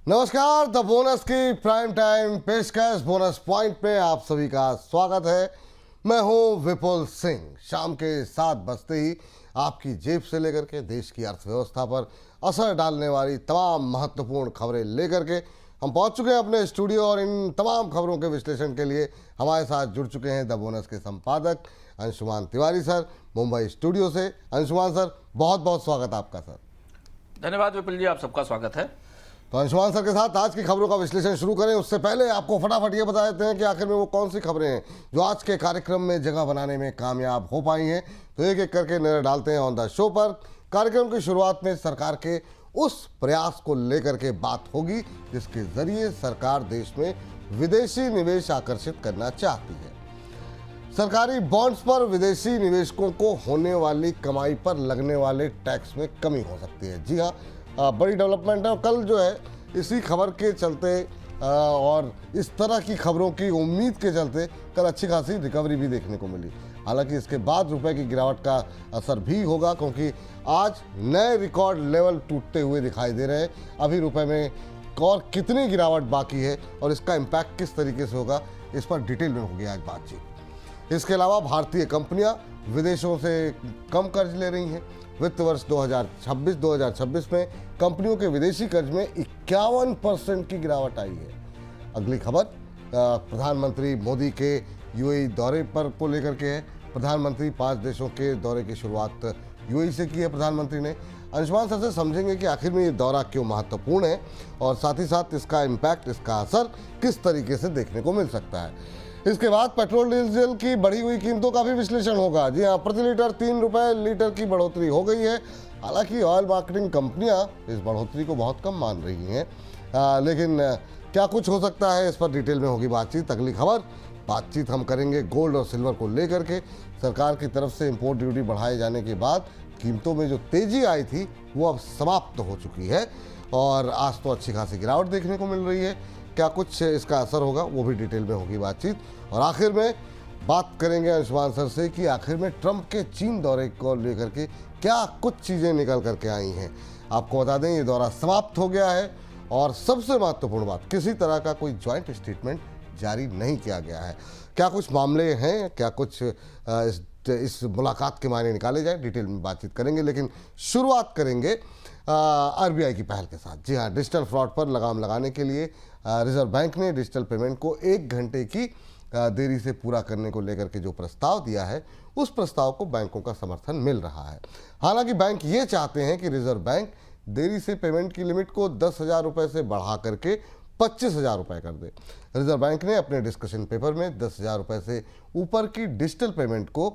नमस्कार, the bonus की prime time पेशकश बोनस पॉइंट पे आप सभी का स्वागत है। मैं हूं विपुल सिंह। शाम के 7 बजते ही आपकी जेब से लेकर के देश की अर्थव्यवस्था पर असर डालने वाली तमाम महत्वपूर्ण खबरें लेकर के हम पहुंच चुके हैं अपने स्टूडियो और इन तमाम खबरों के विश्लेषण के लिए हमारे साथ जुड़ चुके हैं द बोनस के संपादक अंशुमान तिवारी सर मुंबई स्टूडियो से। अंशुमान सर, बहुत बहुत स्वागत आपका सर। धन्यवाद विपुल जी, आप सबका स्वागत है। तो अंशुमान सर के साथ आज की खबरों का विश्लेषण शुरू करें उससे पहले आपको फटाफट ये बता देते हैं कि आखिर में वो कौन सी खबरें हैं जो आज के कार्यक्रम में जगह बनाने में कामयाब हो पाई हैं। तो एक एक करके नजर डालते हैं ऑन द शो पर। कार्यक्रम की शुरुआत में सरकार के उस प्रयास को लेकर के बात होगी जिसके जरिए सरकार देश में विदेशी निवेश आकर्षित करना चाहती है। सरकारी बॉन्ड्स पर विदेशी निवेशकों को होने वाली कमाई पर लगने वाले टैक्स में कमी हो सकती है। जी हाँ, बड़ी डेवलपमेंट है। और कल जो है इसी खबर के चलते और इस तरह की खबरों की उम्मीद के चलते कल अच्छी खासी रिकवरी भी देखने को मिली। हालांकि इसके बाद रुपए की गिरावट का असर भी होगा क्योंकि आज नए रिकॉर्ड लेवल टूटते हुए दिखाई दे रहे हैं। अभी रुपए में और कितनी गिरावट बाकी है और इसका इम्पैक्ट किस तरीके से होगा, इस पर डिटेल में होगी आज बातचीत। इसके अलावा भारतीय कंपनियां विदेशों से कम कर्ज ले रही हैं। वित्त वर्ष 2026 में कंपनियों के विदेशी कर्ज में 51% की गिरावट आई है। अगली खबर प्रधानमंत्री मोदी के यूएई दौरे पर को लेकर के है। प्रधानमंत्री 5 देशों के दौरे की शुरुआत यूएई से की है प्रधानमंत्री ने। अंशुमान सर से समझेंगे कि आखिर में ये दौरा क्यों महत्वपूर्ण है और साथ ही साथ इसका इम्पैक्ट, इसका असर किस तरीके से देखने को मिल सकता है। इसके बाद पेट्रोल डीजल की बढ़ी हुई कीमतों का भी विश्लेषण होगा। जी हाँ, प्रति लीटर 3 रुपए लीटर की बढ़ोतरी हो गई है। हालांकि ऑयल मार्केटिंग कंपनियां इस बढ़ोतरी को बहुत कम मान रही हैं, लेकिन क्या कुछ हो सकता है इस पर डिटेल में होगी बातचीत। अगली बातचीत हम करेंगे गोल्ड और सिल्वर को लेकर के। सरकार की तरफ से इंपोर्ट ड्यूटी बढ़ाए जाने के बाद कीमतों में जो तेजी आई थी वो अब समाप्त हो चुकी है और आज तो अच्छी खासी गिरावट देखने को मिल रही है। क्या कुछ इसका असर होगा वो भी डिटेल में होगी बातचीत। और आखिर में बात करेंगे अंशुमान सर से कि आखिर में ट्रंप के चीन दौरे को लेकर के क्या कुछ चीज़ें निकल करके आई हैं। आपको बता दें ये दौरा समाप्त हो गया है और सबसे महत्वपूर्ण बात, किसी तरह का कोई ज्वाइंट स्टेटमेंट जारी नहीं किया गया है। क्या कुछ मामले हैं, क्या कुछ इस मुलाकात के मायने निकाले जाए, डिटेल में बातचीत करेंगे। लेकिन शुरुआत करेंगे आरबीआई की पहल के साथ। जी हाँ, डिजिटल फ्रॉड पर लगाम लगाने के लिए रिजर्व बैंक ने डिजिटल पेमेंट को 1 घंटे की देरी से पूरा करने को लेकर के जो प्रस्ताव दिया है उस प्रस्ताव को बैंकों का समर्थन मिल रहा है। हालांकि बैंक ये चाहते हैं कि रिजर्व बैंक देरी से पेमेंट की लिमिट को 10,000 रुपये से बढ़ा करके 25,000 रुपये कर दे। रिजर्व बैंक ने अपने डिस्कशन पेपर में 10,000 रुपये से ऊपर की डिजिटल पेमेंट को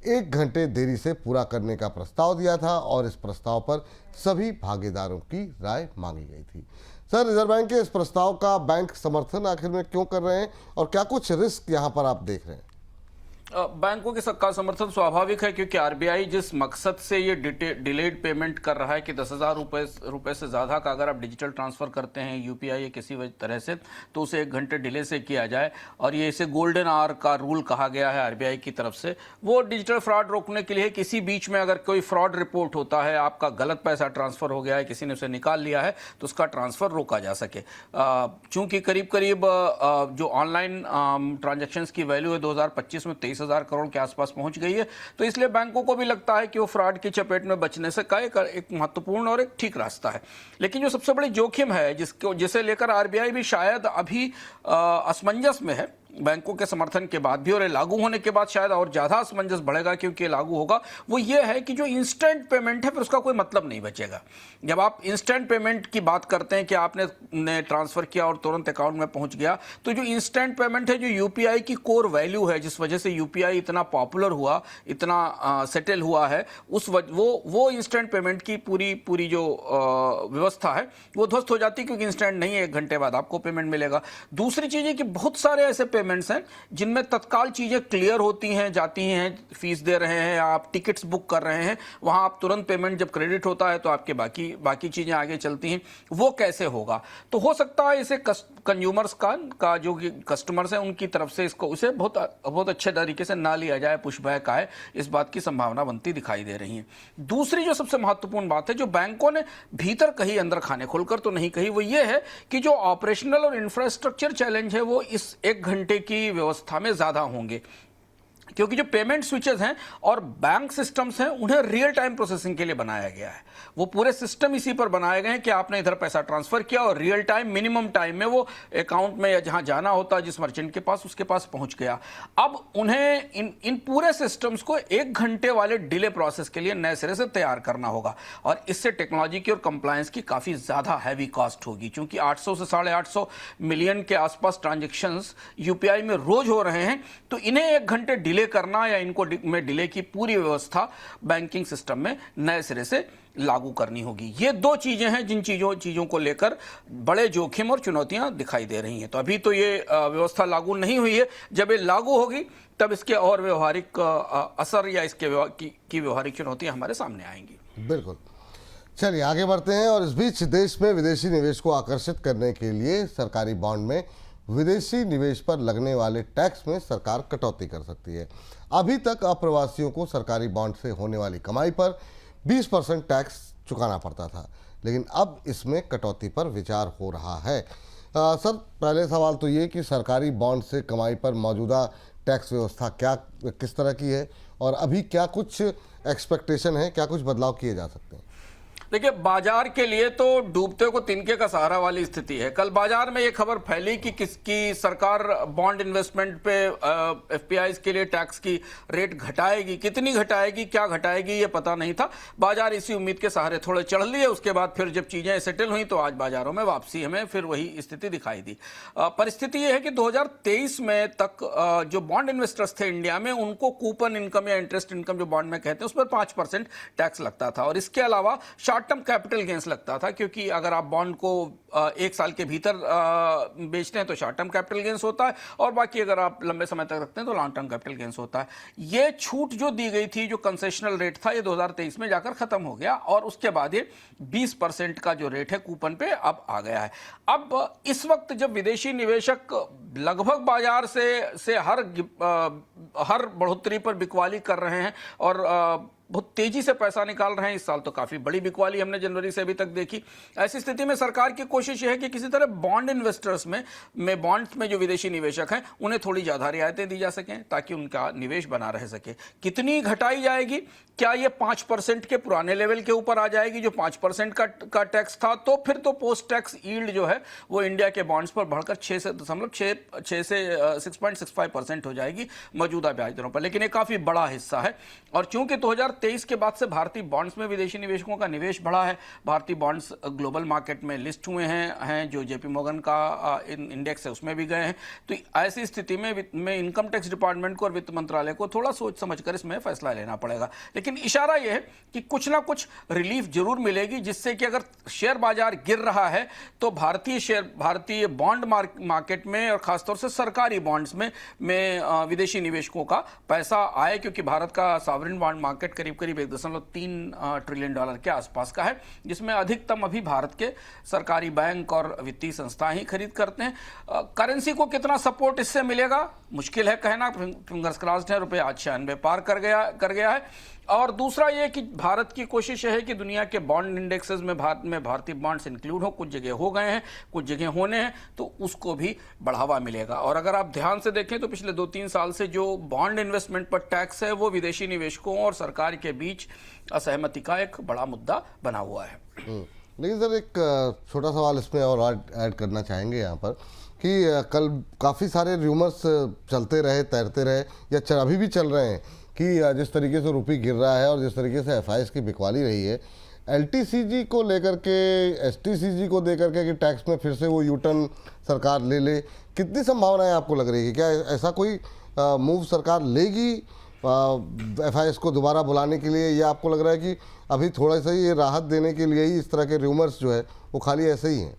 1 घंटे देरी से पूरा करने का प्रस्ताव दिया था और इस प्रस्ताव पर सभी भागीदारों की राय मांगी गई थी। सर, रिजर्व बैंक के इस प्रस्ताव का बैंक समर्थन आखिर में क्यों कर रहे हैं और क्या कुछ रिस्क यहाँ पर आप देख रहे हैं? बैंकों के का समर्थन स्वाभाविक है क्योंकि आरबीआई जिस मकसद से ये डिलेड पेमेंट कर रहा है कि 10,000 रुपए से ज़्यादा का अगर आप डिजिटल ट्रांसफ़र करते हैं यूपीआई या किसी तरह से तो उसे 1 घंटे डिले से किया जाए और ये इसे गोल्डन आवर का रूल कहा गया है आरबीआई की तरफ से। वो डिजिटल फ्रॉड रोकने के लिए किसी बीच में अगर कोई फ्रॉड रिपोर्ट होता है, आपका गलत पैसा ट्रांसफ़र हो गया है, किसी ने उसे निकाल लिया है तो उसका ट्रांसफ़र रोका जा सके। चूँकि करीब करीब जो ऑनलाइन ट्रांजेक्शन्स की वैल्यू है 2025 में 23,000 करोड़ के आसपास पहुंच गई है, तो इसलिए बैंकों को भी लगता है कि वो फ्रॉड की चपेट में बचने से का एक महत्वपूर्ण और एक ठीक रास्ता है। लेकिन जो सबसे बड़ी जोखिम है जिसे लेकर आरबीआई भी शायद अभी असमंजस में है, बैंकों के समर्थन के बाद भी और ये लागू होने के बाद शायद और ज़्यादा असमंजस बढ़ेगा क्योंकि ये लागू होगा, वो ये है कि जो इंस्टेंट पेमेंट है फिर उसका कोई मतलब नहीं बचेगा। जब आप इंस्टेंट पेमेंट की बात करते हैं कि आपने ट्रांसफ़र किया और तुरंत अकाउंट में पहुंच गया, तो जो इंस्टेंट पेमेंट है, जो यूपीआई की कोर वैल्यू है, जिस वजह से यूपीआई इतना पॉपुलर हुआ, इतना सेटल हुआ है, वो इंस्टेंट पेमेंट की पूरी जो व्यवस्था है वो ध्वस्त हो जाती है क्योंकि इंस्टेंट नहीं है, 1 घंटे बाद आपको पेमेंट मिलेगा। दूसरी चीज़ है कि बहुत सारे ऐसे पेमेंट्स हैं जिनमें तत्काल चीज़ें क्लियर होती हैं, जाती हैं, फीस दे रहे हैं, आप टिकट्स बुक कर रहे हैं, वहाँ आप तुरंत पेमेंट जब क्रेडिट होता है तो आपके बाकी चीज़ें आगे चलती हैं, वो कैसे होगा? तो हो सकता है इसे कंज्यूमर्स का जो कस्टमर्स हैं उनकी तरफ से उसे बहुत अच्छे तरीके से ना लिया जाए, पुशबैक आए, इस बात की संभावना बनती दिखाई दे रही है। दूसरी जो सबसे महत्वपूर्ण बात है, जो बैंकों ने भीतर कही, अंदर खाने खोलकर तो नहीं कही, वो ये है कि जो ऑपरेशनल और इंफ्रास्ट्रक्चर चैलेंज है वो इस 1 घंटे की व्यवस्था में ज्यादा होंगे, क्योंकि जो पेमेंट स्विचेस हैं और बैंक सिस्टम्स हैं उन्हें रियल टाइम प्रोसेसिंग के लिए बनाया गया है। वो पूरे सिस्टम इसी पर बनाए गए हैं कि आपने इधर पैसा ट्रांसफर किया और रियल टाइम, मिनिमम टाइम में वो अकाउंट में या जहां जाना होता है जिस मर्चेंट के पास, उसके पास पहुंच गया। अब उन्हें इन पूरे सिस्टम्स को 1 घंटे वाले डिले प्रोसेस के लिए नए सिरे से तैयार करना होगा, और इससे टेक्नोलॉजी की और कंप्लायंस की काफी ज्यादा हैवी कॉस्ट होगी, क्योंकि 800 से 850 मिलियन के आसपास ट्रांजेक्शंस यूपीआई में रोज हो रहे हैं। तो इन्हें 1 घंटे डिले करना या इनको में डिले की पूरी व्यवस्था बैंकिंग सिस्टम में नए सिरे से लागू करनी होगी। ये 2 चीजें हैं जिन चीजों को लेकर बड़े जोखिम और चुनौतियां दिखाई दे रही हैं। तो अभी तो ये व्यवस्था लागू नहीं हुई है, जब ये लागू होगी तब इसके और व्यवहारिक असर या इसके की व्यवहारिक चुनौतियां हमारे सामने आएंगी। बिल्कुल। चलिए आगे बढ़ते हैं। और इस बीच देश में विदेशी निवेश को आकर्षित करने के लिए सरकारी बॉन्ड में विदेशी निवेश पर लगने वाले टैक्स में सरकार कटौती कर सकती है। अभी तक अप्रवासियों को सरकारी बॉन्ड से होने वाली कमाई पर 20% टैक्स चुकाना पड़ता था, लेकिन अब इसमें कटौती पर विचार हो रहा है। सर, पहले सवाल तो ये कि सरकारी बॉन्ड से कमाई पर मौजूदा टैक्स व्यवस्था किस तरह की है, और अभी क्या कुछ एक्सपेक्टेशन है, क्या कुछ बदलाव किए जा सकते हैं? देखिए, बाजार के लिए तो डूबते को तिनके का सहारा वाली स्थिति है। कल बाजार में ये खबर फैली कि किसकी सरकार बॉन्ड इन्वेस्टमेंट पे एफपीआईज के लिए टैक्स की रेट घटाएगी, कितनी घटाएगी, क्या घटाएगी, ये पता नहीं था। बाजार इसी उम्मीद के सहारे थोड़े चढ़ लिए। उसके बाद फिर जब चीजें सेटल हुई तो आज बाजारों में वापसी हमें फिर वही स्थिति दिखाई दी। परिस्थिति ये है कि 2023 में तक जो बॉन्ड इन्वेस्टर्स थे इंडिया में, उनको कूपन इनकम या इंटरेस्ट इनकम जो बॉन्ड में कहते हैं उस पर 5% टैक्स लगता था, और इसके अलावा शॉर्ट टर्म कैपिटल गेंस लगता था, क्योंकि अगर आप बॉन्ड को 1 साल के भीतर बेचते हैं तो शॉर्ट टर्म कैपिटल गेंस होता है, और बाकी अगर आप लंबे समय तक रखते हैं तो लॉन्ग टर्म कैपिटल गेंस होता है। ये छूट जो दी गई थी, जो कंसेशनल रेट था, ये 2023 में जाकर खत्म हो गया, और उसके बाद ये 20% का जो रेट है कूपन पे अब आ गया है। अब इस वक्त जब विदेशी निवेशक लगभग बाजार से हर बढ़ोतरी पर बिकवाली कर रहे हैं और बहुत तेजी से पैसा निकाल रहे हैं, इस साल तो काफी बड़ी बिकवाली हमने जनवरी से अभी तक देखी। ऐसी स्थिति में सरकार की कोशिश यह है कि किसी तरह बॉन्ड इन्वेस्टर्स में बॉन्ड्स में जो विदेशी निवेशक हैं उन्हें थोड़ी ज्यादा रियायतें दी जा सकें, ताकि उनका निवेश बना रह सके। कितनी घटाई जाएगी? क्या ये 5% के पुराने लेवल के ऊपर आ जाएगी जो 5% का टैक्स था? तो फिर तो पोस्ट टैक्स यील्ड जो है वो इंडिया के बॉन्ड्स पर बढ़कर 6 से 6.65% हो जाएगी मौजूदा ब्याज दरों पर। लेकिन ये काफी बड़ा हिस्सा है, और चूंकि 2023 के बाद से भारतीय बॉन्ड्स में विदेशी निवेशकों का निवेश बढ़ा है, भारतीय बॉन्ड्स ग्लोबल मार्केट में लिस्ट हुए हैं जो जेपी मॉर्गन का इंडेक्स है उसमें भी गए हैं। तो ऐसी स्थिति में इनकम टैक्स डिपार्टमेंट को और वित्त मंत्रालय को थोड़ा सोच समझकर इसमें फैसला लेना पड़ेगा। लेकिन इशारा यह है कि कुछ ना कुछ रिलीफ जरूर मिलेगी, जिससे कि अगर शेयर बाजार गिर रहा है तो भारतीय बॉन्ड मार्केट में और खासतौर से सरकारी बॉन्ड्स में विदेशी निवेशकों का पैसा आए, क्योंकि भारत का सॉवरेन बॉन्ड मार्केट करीब 1.3 ट्रिलियन डॉलर के आसपास का है, जिसमें अधिकतम अभी भारत के सरकारी बैंक और वित्तीय संस्थाएं ही खरीद करते हैं। करेंसी को कितना सपोर्ट इससे मिलेगा मुश्किल है कहना, फिंगर्स क्रॉस्ड है। रुपये आज 96 पार कर गया है। और दूसरा ये कि भारत की कोशिश है कि दुनिया के बॉन्ड इंडेक्सेस में भारतीय बॉन्ड्स इंक्लूड हो। कुछ जगह हो गए हैं, कुछ जगह होने हैं, तो उसको भी बढ़ावा मिलेगा। और अगर आप ध्यान से देखें तो पिछले 2-3 साल से जो बॉन्ड इन्वेस्टमेंट पर टैक्स है वो विदेशी निवेशकों और सरकार के बीच असहमति का एक बड़ा मुद्दा बना हुआ है। लेकिन सर, एक छोटा सवाल इसमें और ऐड करना चाहेंगे यहाँ पर कि कल काफ़ी सारे र्यूमर्स चलते रहे, तैरते रहे, या अभी भी चल रहे हैं कि जिस तरीके से रुपये गिर रहा है और जिस तरीके से एफआईएस की बिकवाली रही है, एलटीसीजी को लेकर के, एसटीसीजी को देकर के कि टैक्स में फिर से वो यूटर्न सरकार ले, कितनी संभावनाएं आपको लग रही है? क्या ऐसा कोई मूव सरकार लेगी एफआईएस को दोबारा बुलाने के लिए, या आपको लग रहा है कि अभी थोड़ा सा ये राहत देने के लिए ही इस तरह के र्यूमर्स जो है वो खाली ऐसे ही हैं?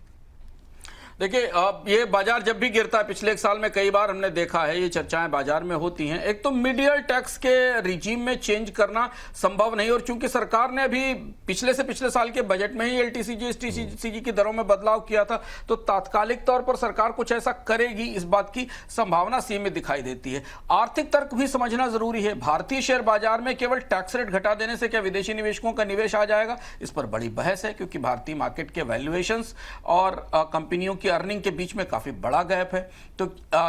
देखिए, ये बाजार जब भी गिरता है, पिछले एक साल में कई बार हमने देखा है, ये चर्चाएं बाजार में होती हैं। एक तो मीडियल टैक्स के रिजीम में चेंज करना संभव नहीं, और चूंकि सरकार ने अभी पिछले साल के बजट में ही एलटीसीजी एसटीसीजी की दरों में बदलाव किया था, तो तात्कालिक तौर पर सरकार कुछ ऐसा करेगी, इस बात की संभावना सीमित दिखाई देती है। आर्थिक तर्क भी समझना जरूरी है। भारतीय शेयर बाजार में केवल टैक्स रेट घटा देने से क्या विदेशी निवेशकों का निवेश आ जाएगा, इस पर बड़ी बहस है, क्योंकि भारतीय मार्केट के वैल्यूएशंस और कंपनियों की अर्निंग के बीच में काफी बड़ा गैप है। तो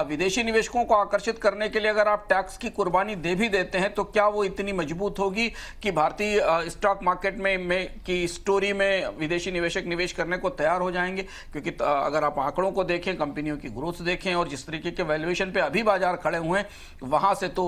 विदेशी निवेशकों को आकर्षित करने के लिए अगर आप टैक्स की कुर्बानी दे भी देते हैं, तो क्या वो इतनी मजबूत होगी कि भारतीय स्टॉक मार्केट में की स्टोरी में विदेशी निवेशक निवेश करने को तैयार हो जाएंगे? क्योंकि अगर आप आंकड़ों को देखें, कंपनियों की ग्रोथ देखें, और जिस तरीके के वैल्यूएशन पे अभी बाजार खड़े हुए हैं, वहां से तो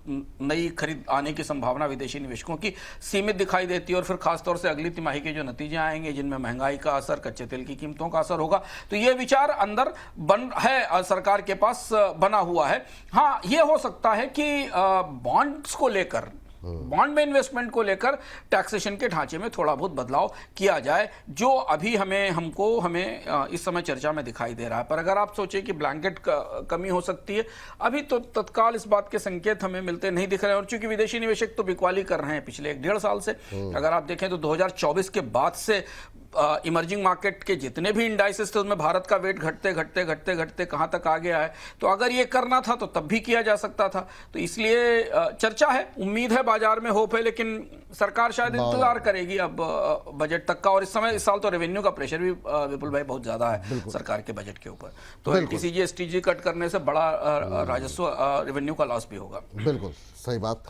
नई खरीद आने की संभावना विदेशी निवेशकों की सीमित दिखाई देती है। और फिर खासतौर से अगली तिमाही के जो नतीजे आएंगे, जिनमें महंगाई का असर, कच्चे तेल की कीमतों का असर होगा, तो ये विचार अंदर बन है, सरकार के पास बना हुआ है। हाँ, ये हो सकता है कि बॉन्ड्स को लेकर, बॉन्ड में इन्वेस्टमेंट को लेकर टैक्सेशन के ढांचे में थोड़ा बहुत बदलाव किया जाए, जो अभी हमें इस समय चर्चा में दिखाई दे रहा है। पर अगर आप सोचें कि ब्लैंकेट कमी हो सकती है, अभी तो तत्काल इस बात के संकेत हमें मिलते नहीं दिख रहे हैं। और चूंकि विदेशी निवेशक तो बिकवाली कर रहे हैं पिछले 1-1.5 साल से, अगर आप देखें तो 2024 के बाद से इमर्जिंग मार्केट के जितने भी इंडाइसेस थे, उसमें भारत का वेट घटते कहां तक आ गया है। तो अगर ये करना था तो तब भी किया जा सकता था। तो इसलिए चर्चा है, उम्मीद है, बाजार में होप है, लेकिन सरकार शायद इंतजार करेगी अब बजट तक का। और इस साल तो रेवेन्यू का प्रेशर भी विपुल भाई बहुत ज्यादा है सरकार के बजट के ऊपर। तो एलटीसीजी एसटीजी कट करने से बड़ा राजस्व रेवेन्यू का लॉस भी होगा। बिल्कुल सही बात।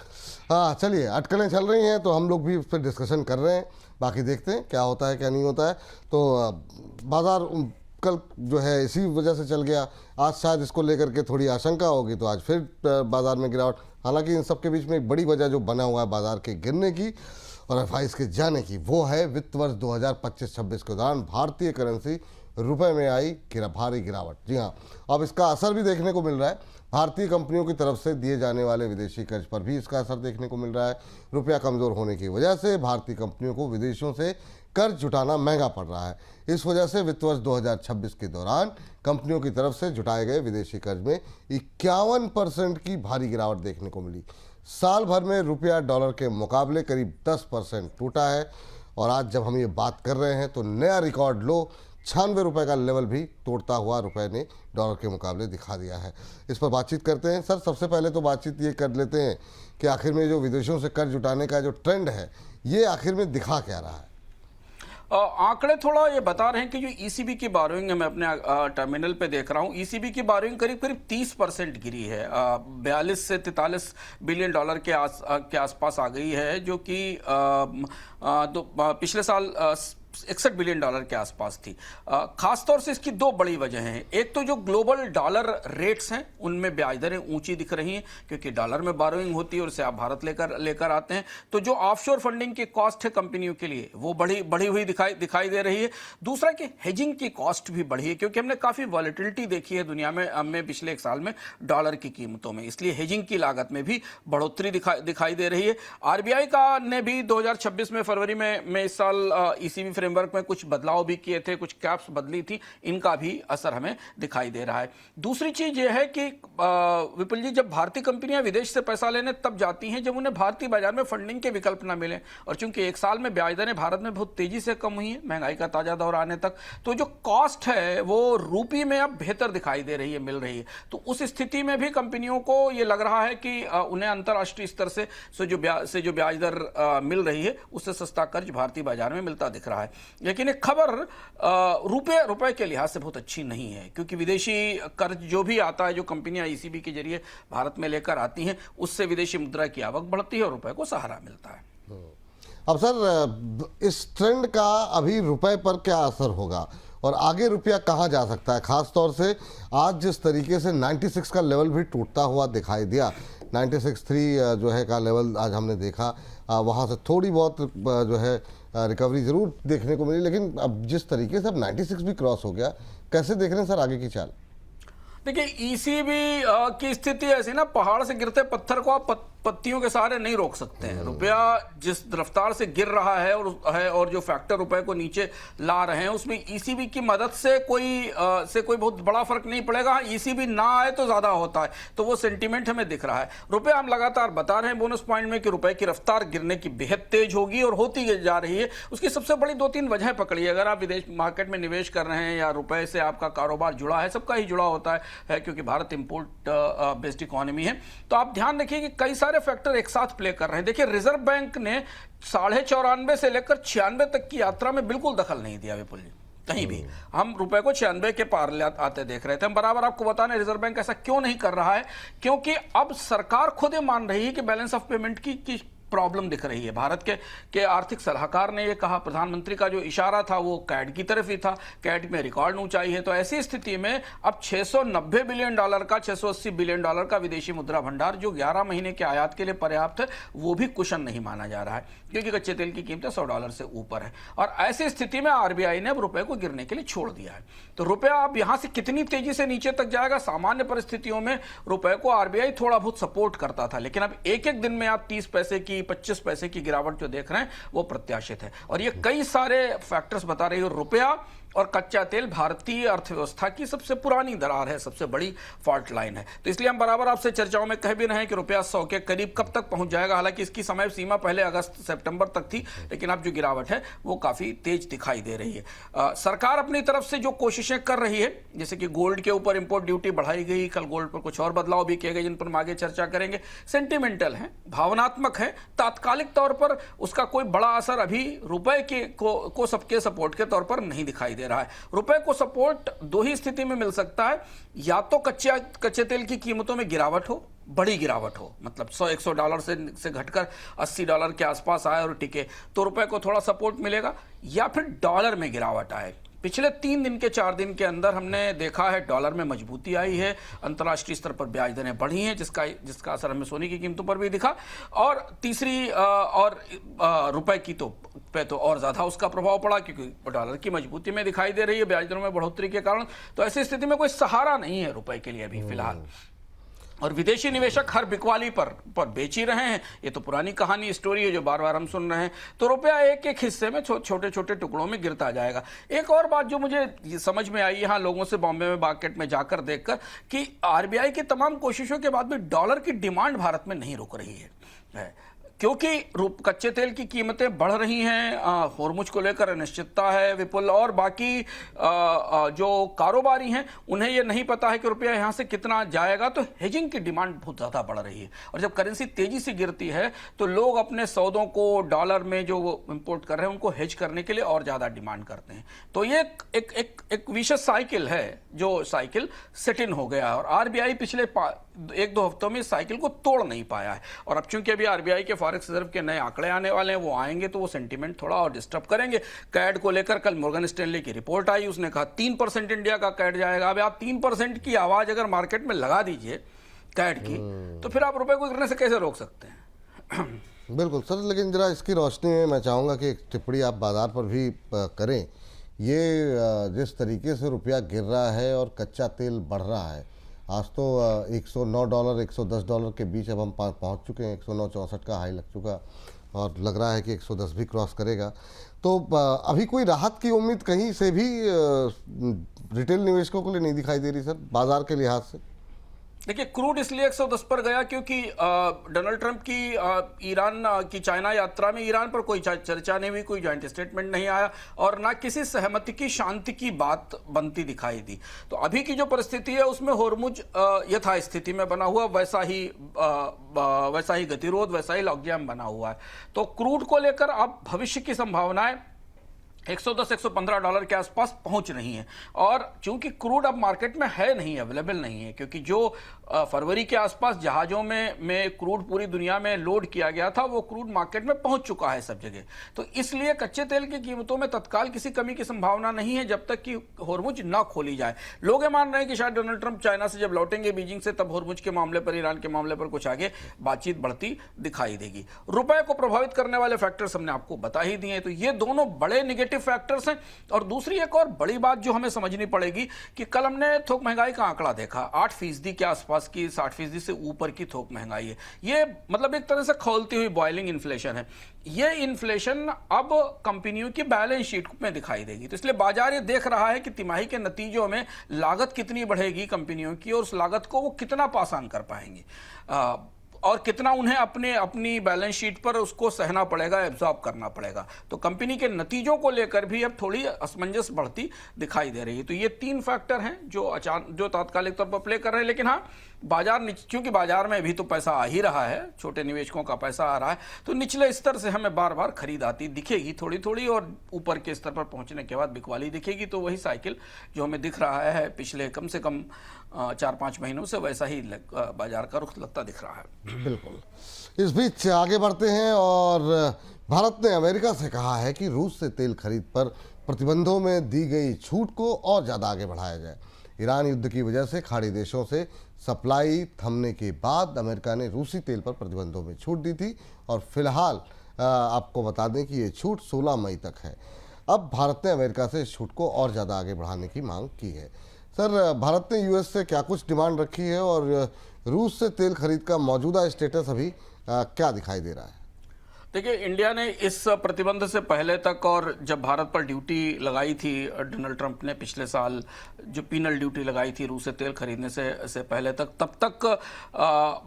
हाँ, चलिए, अटकलें चल रही हैं तो हम लोग भी उस पर डिस्कशन कर रहे हैं, बाकी देखते हैं क्या होता है क्या नहीं होता है। तो बाजार कल जो है इसी वजह से चल गया, आज शायद इसको लेकर के थोड़ी आशंका होगी, तो आज फिर बाजार में गिरावट। हालांकि इन सब के बीच में एक बड़ी वजह जो बना हुआ है बाजार के गिरने की और एफआईएस के जाने की, वो है वित्त वर्ष 2025-26 के दौरान भारतीय करेंसी रुपए में आई भारी गिरावट। जी हाँ, अब इसका असर भी देखने को मिल रहा है। भारतीय कंपनियों की तरफ से दिए जाने वाले विदेशी कर्ज पर भी इसका असर देखने को मिल रहा है। रुपया कमज़ोर होने की वजह से भारतीय कंपनियों को विदेशों से कर्ज जुटाना महंगा पड़ रहा है। इस वजह से वित्त वर्ष 2026 के दौरान कंपनियों की तरफ से जुटाए गए विदेशी कर्ज में 51% की भारी गिरावट देखने को मिली। साल भर में रुपया डॉलर के मुकाबले करीब 10% टूटा है। और आज जब हम ये बात कर रहे हैं तो नया रिकॉर्ड लो 96 रुपये का लेवल भी तोड़ता हुआ रुपए ने डॉलर के मुकाबले दिखा दिया है। इस पर बातचीत करते हैं। सर, सबसे पहले तो बातचीत ये कर लेते हैं कि आखिर में जो विदेशों से कर्ज जुटाने का जो ट्रेंड है, ये आखिर में दिखा क्या रहा है? आंकड़े थोड़ा ये बता रहे हैं कि जो ईसीबी की बोरोइंग है, मैं अपने टर्मिनल पे देख रहा हूँ, ईसीबी की बोरोइंग करीब 30% गिरी है। 42 से 43 बिलियन डॉलर के आसपास आ गई है, जो कि पिछले साल 61 बिलियन डॉलर के आसपास थी। खासतौर से इसकी दो बड़ी वजह हैं। एक तो जो ग्लोबल डॉलर रेट्स हैं, उनमें ब्याज दरें ऊंची दिख रही हैं, क्योंकि डॉलर में बोरोइंग होती है और उसे आप भारत लेकर आते हैं। तो जो ऑफशोर फंडिंग की कॉस्ट है कंपनियों के लिए, वो बढ़ी हुई दिखाई दे रही है। दूसरा कि हेजिंग की कॉस्ट भी बढ़ी है, क्योंकि हमने काफ़ी वॉलेटिलिटी देखी है दुनिया में पिछले एक साल में डॉलर की कीमतों में, इसलिए हेजिंग की लागत में भी बढ़ोतरी दिखाई दे रही है। आरबीआई ने भी 2026 में फरवरी में इस साल ईसीबी फ्रेमवर्क में कुछ बदलाव भी किए थे, कुछ कैप्स बदली थी, इनका भी असर हमें दिखाई दे रहा है। दूसरी चीज यह है कि विपुल जी, जब भारतीय कंपनियां विदेश से पैसा लेने तब जाती हैं जब उन्हें भारतीय बाजार में फंडिंग के विकल्प ना मिले। और चूंकि एक साल में ब्याज दरें भारत में बहुत तेजी से कम हुई है, महंगाई का ताजा दौर आने तक, तो जो कॉस्ट है वो रूपी में अब बेहतर दिखाई दे रही है, मिल रही है। तो उस स्थिति में भी कंपनियों को ये लग रहा है कि उन्हें अंतर्राष्ट्रीय स्तर से जो ब्याज दर मिल रही है, उससे सस्ता कर्ज भारतीय बाजार में मिलता दिख रहा है। लेकिन एक खबर रुपए के लिहाज से बहुत अच्छी नहीं है, क्योंकि विदेशी कर्ज जो भी आता है, जो कंपनियां ईसीबी के जरिए भारत में लेकर आती हैं, उससे विदेशी मुद्रा की आवक बढ़ती है और रुपए को सहारा मिलता है। अब सर, इस ट्रेंड का अभी रुपए पर क्या असर होगा और आगे रुपया कहाँ जा सकता है? खासतौर से आज जिस तरीके से 96 का लेवल भी टूटता हुआ दिखाई दिया, 96.3 जो है का लेवल आज हमने देखा, वहाँ से थोड़ी बहुत जो है रिकवरी ज़रूर देखने को मिली, लेकिन अब जिस तरीके से अब 96 भी क्रॉस हो गया, कैसे देख रहे हैं सर आगे की चाल? देखिए, ईसीबी की स्थिति ऐसी ना, पहाड़ से गिरते पत्थर को आप पत्तियों के सहारे नहीं रोक सकते हैं। रुपया जिस रफ्तार से गिर रहा है और जो फैक्टर रुपए को नीचे ला रहे हैं उसमें ईसीबी की मदद से कोई बहुत बड़ा फर्क नहीं पड़ेगा। ईसीबी ना आए तो ज्यादा होता है, तो वो सेंटीमेंट हमें दिख रहा है। रुपया हम लगातार बता रहे हैं बोनस पॉइंट में कि रुपए की रफ्तार गिरने की बेहद तेज होगी और होती जा रही है। उसकी सबसे बड़ी 2-3 वजह पकड़ी। अगर आप विदेश मार्केट में निवेश कर रहे हैं या रुपए से आपका कारोबार जुड़ा है, सबका ही जुड़ा होता है क्योंकि भारत इंपोर्ट बेस्ड इकोनॉमी है, तो आप ध्यान रखिए कि कई सारे फैक्टर एक साथ प्ले कर रहे हैं। देखिए, रिजर्व बैंक ने 94.5 से लेकर 96 तक की यात्रा में बिल्कुल दखल नहीं दिया विपुल जी, कहीं भी। हम रुपए को 96 के पार आते देख रहे थे। हम बराबर आपको बता रहे हैं रिजर्व बैंक ऐसा क्यों नहीं कर रहा है, क्योंकि अब सरकार खुद ये मान रही है कि बैलेंस ऑफ पेमेंट की प्रॉब्लम दिख रही है। भारत के आर्थिक सलाहकार ने ये कहा, प्रधानमंत्री का जो इशारा था वो कैड की तरफ ही था। कैड में रिकॉर्ड ऊंचाई है, तो ऐसी स्थिति में अब $690 बिलियन का, $680 बिलियन का विदेशी मुद्रा भंडार जो 11 महीने के आयात के लिए पर्याप्त है, वो भी कुशन नहीं माना जा रहा है क्योंकि कच्चे तेल की कीमतें $100 से ऊपर है। और ऐसी स्थिति में आरबीआई ने अब रुपए को गिरने के लिए छोड़ दिया है। तो रुपया अब यहां से कितनी तेजी से नीचे तक जाएगा? सामान्य परिस्थितियों में रुपए को आरबीआई थोड़ा बहुत सपोर्ट करता था, लेकिन अब एक दिन में आप 30 पैसे की 25 पैसे की गिरावट जो देख रहे हैं वो प्रत्याशित है। और ये कई सारे फैक्टर्स बता रही है। रुपया और कच्चा तेल भारतीय अर्थव्यवस्था की सबसे पुरानी दरार है, सबसे बड़ी फॉल्ट लाइन है। तो इसलिए हम बराबर आपसे चर्चाओं में कह भी रहे हैं कि रुपया 100 के करीब कब तक पहुंच जाएगा। हालांकि इसकी समय सीमा पहले अगस्त सितंबर तक थी, लेकिन अब जो गिरावट है वो काफी तेज दिखाई दे रही है। सरकार अपनी तरफ से जो कोशिशें कर रही है, जैसे कि गोल्ड के ऊपर इंपोर्ट ड्यूटी बढ़ाई गई, कल गोल्ड पर कुछ और बदलाव भी किए गए जिन पर हम आगे चर्चा करेंगे, सेंटिमेंटल है, भावनात्मक है, तात्कालिक तौर पर उसका कोई बड़ा असर अभी रुपए को सबके सपोर्ट के तौर पर नहीं दिखाई दे रहा है। रुपए को सपोर्ट दो ही स्थिति में मिल सकता है, या तो कच्चे तेल की कीमतों में गिरावट हो, बड़ी गिरावट हो, मतलब $100 से घटकर $80 के आसपास आए और टिके, तो रुपए को थोड़ा सपोर्ट मिलेगा, या फिर डॉलर में गिरावट आए। पिछले 3 दिन के 4 दिन के अंदर हमने देखा है डॉलर में मजबूती आई है, अंतर्राष्ट्रीय स्तर पर ब्याज दरें बढ़ी हैं, जिसका असर हमें सोने की कीमतों पर भी दिखा। और तीसरी रुपए की तो और ज्यादा उसका प्रभाव पड़ा क्योंकि डॉलर की मजबूती में दिखाई दे रही है ब्याज दरों में बढ़ोतरी के कारण। तो ऐसी स्थिति में कोई सहारा नहीं है रुपए के लिए अभी फिलहाल। और विदेशी निवेशक हर बिकवाली पर बेच ही रहे हैं। ये तो पुरानी कहानी स्टोरी है जो बार बार हम सुन रहे हैं। तो रुपया एक हिस्से में छोटे छोटे टुकड़ों में गिरता जाएगा। एक और बात जो मुझे समझ में आई यहाँ लोगों से बॉम्बे में मार्केट में जाकर देखकर, कि आरबीआई की तमाम कोशिशों के बाद भी डॉलर की डिमांड भारत में नहीं रुक रही है क्योंकि कच्चे तेल की कीमतें बढ़ रही हैं, होर्मुज को लेकर अनिश्चितता है विपुल, और बाकी जो कारोबारी हैं उन्हें ये नहीं पता है कि रुपया यहाँ से कितना जाएगा, तो हेजिंग की डिमांड बहुत ज़्यादा बढ़ रही है। और जब करेंसी तेजी से गिरती है तो लोग अपने सौदों को डॉलर में जो इंपोर्ट कर रहे हैं उनको हेज करने के लिए और ज़्यादा डिमांड करते हैं। तो ये एक विशेष साइकिल है, जो साइकिल सेट इन हो गया है, और आरबीआई पिछले 1-2 हफ्तों में इस साइकिल को तोड़ नहीं पाया है। और अब चूंकि अभी आरबीआई के फॉरेक्स रिजर्व के नए आंकड़े आने वाले हैं, वो आएंगे तो वो सेंटीमेंट थोड़ा और डिस्टर्ब करेंगे। कैड को लेकर कल मॉर्गन स्टैनली की रिपोर्ट आई, उसने कहा 3% इंडिया का कैड जाएगा। अब आप 3% की आवाज अगर मार्केट में लगा दीजिए कैड की, तो फिर आप रुपए को गिरने से कैसे रोक सकते हैं? बिल्कुल सर, लेकिन जरा इसकी रोशनी में मैं चाहूँगा कि एक टिप्पणी आप बाजार पर भी करें। ये जिस तरीके से रुपया गिर रहा है और कच्चा तेल बढ़ रहा है, आज तो $109 $110 के बीच अब हम पहुंच चुके हैं। 109.64 का हाई लग चुका और लग रहा है कि 110 भी क्रॉस करेगा। तो अभी कोई राहत की उम्मीद कहीं से भी रिटेल निवेशकों को लिए नहीं दिखाई दे रही सर, बाजार के लिहाज से। देखिए, क्रूड इसलिए 110 पर गया क्योंकि डोनाल्ड ट्रंप की ईरान की चाइना यात्रा में ईरान पर कोई चर्चा नहीं हुई, कोई जॉइंट स्टेटमेंट नहीं आया और ना किसी सहमति की शांति की बात बनती दिखाई दी। तो अभी की जो परिस्थिति है उसमें होर्मुज यथास्थिति में बना हुआ, वैसा ही गतिरोध, वैसा ही लॉकजाम बना हुआ है। तो क्रूड को लेकर अब भविष्य की संभावनाएं $110-115 के आसपास पहुंच रही हैं। और चूंकि क्रूड अब मार्केट में है नहीं, अवेलेबल नहीं है, क्योंकि जो फरवरी के आसपास जहाज़ों में क्रूड पूरी दुनिया में लोड किया गया था, वो क्रूड मार्केट में पहुंच चुका है सब जगह। तो इसलिए कच्चे तेल की कीमतों में तत्काल किसी कमी की संभावना नहीं है जब तक कि होर्मुज ना खोली जाए। लोग ये मान रहे हैं कि शायद डोनाल्ड ट्रंप चाइना से जब लौटेंगे बीजिंग से, तब होर्मुज के मामले पर, ईरान के मामले पर कुछ आगे बातचीत बढ़ती दिखाई देगी। रुपए को प्रभावित करने वाले फैक्टर्स हमने आपको बता ही दिए। तो ये दोनों बड़े निगेटिव नेगेटिव फैक्टर्स हैं। और दूसरी एक और बड़ी बात जो हमें समझनी पड़ेगी कि कल हमने थोक महंगाई का आंकड़ा देखा, 8% के आसपास की, 60% से ऊपर की थोक महंगाई है। ये मतलब एक तरह से खौलती हुई बॉइलिंग इन्फ्लेशन है। ये इन्फ्लेशन अब कंपनियों की बैलेंस शीट में दिखाई देगी। तो इसलिए बाजार ये देख रहा है कि तिमाही के नतीजों में लागत कितनी बढ़ेगी कंपनियों की, और उस लागत को वो कितना पास ऑन कर पाएंगी, और कितना उन्हें अपनी बैलेंस शीट पर उसको सहना पड़ेगा, एब्जॉर्ब करना पड़ेगा। तो कंपनी के नतीजों को लेकर भी अब थोड़ी असमंजस बढ़ती दिखाई दे रही है। तो ये 3 फैक्टर हैं जो तात्कालिक तौर पर प्ले कर रहे हैं। लेकिन हाँ, क्योंकि बाजार में अभी तो पैसा आ ही रहा है, छोटे निवेशकों का पैसा आ रहा है, तो निचले स्तर से हमें बार बार खरीद आती दिखेगी थोड़ी थोड़ी, और ऊपर के स्तर पर पहुंचने के बाद बिकवाली दिखेगी। तो वही साइकिल जो हमें दिख रहा है पिछले कम से कम 4-5 महीनों से, वैसा ही बाजार का रुख लगता दिख रहा है। बिल्कुल। इस बीच आगे बढ़ते हैं और भारत ने अमेरिका से कहा है कि रूस से तेल खरीद पर प्रतिबंधों में दी गई छूट को और ज़्यादा आगे बढ़ाया जाए। ईरान युद्ध की वजह से खाड़ी देशों से सप्लाई थमने के बाद अमेरिका ने रूसी तेल पर प्रतिबंधों में छूट दी थी, और फिलहाल आपको बता दें कि ये छूट 16 मई तक है। अब भारत ने अमेरिका से इस छूट को और ज़्यादा आगे बढ़ाने की मांग की है। सर, भारत ने यूएस से क्या कुछ डिमांड रखी है, और रूस से तेल खरीद का मौजूदा स्टेटस अभी क्या दिखाई दे रहा है? देखिए, इंडिया ने इस प्रतिबंध से पहले तक, और जब भारत पर ड्यूटी लगाई थी डोनाल्ड ट्रंप ने पिछले साल, जो पीनल ड्यूटी लगाई थी रूस से तेल खरीदने से पहले तक, तब तक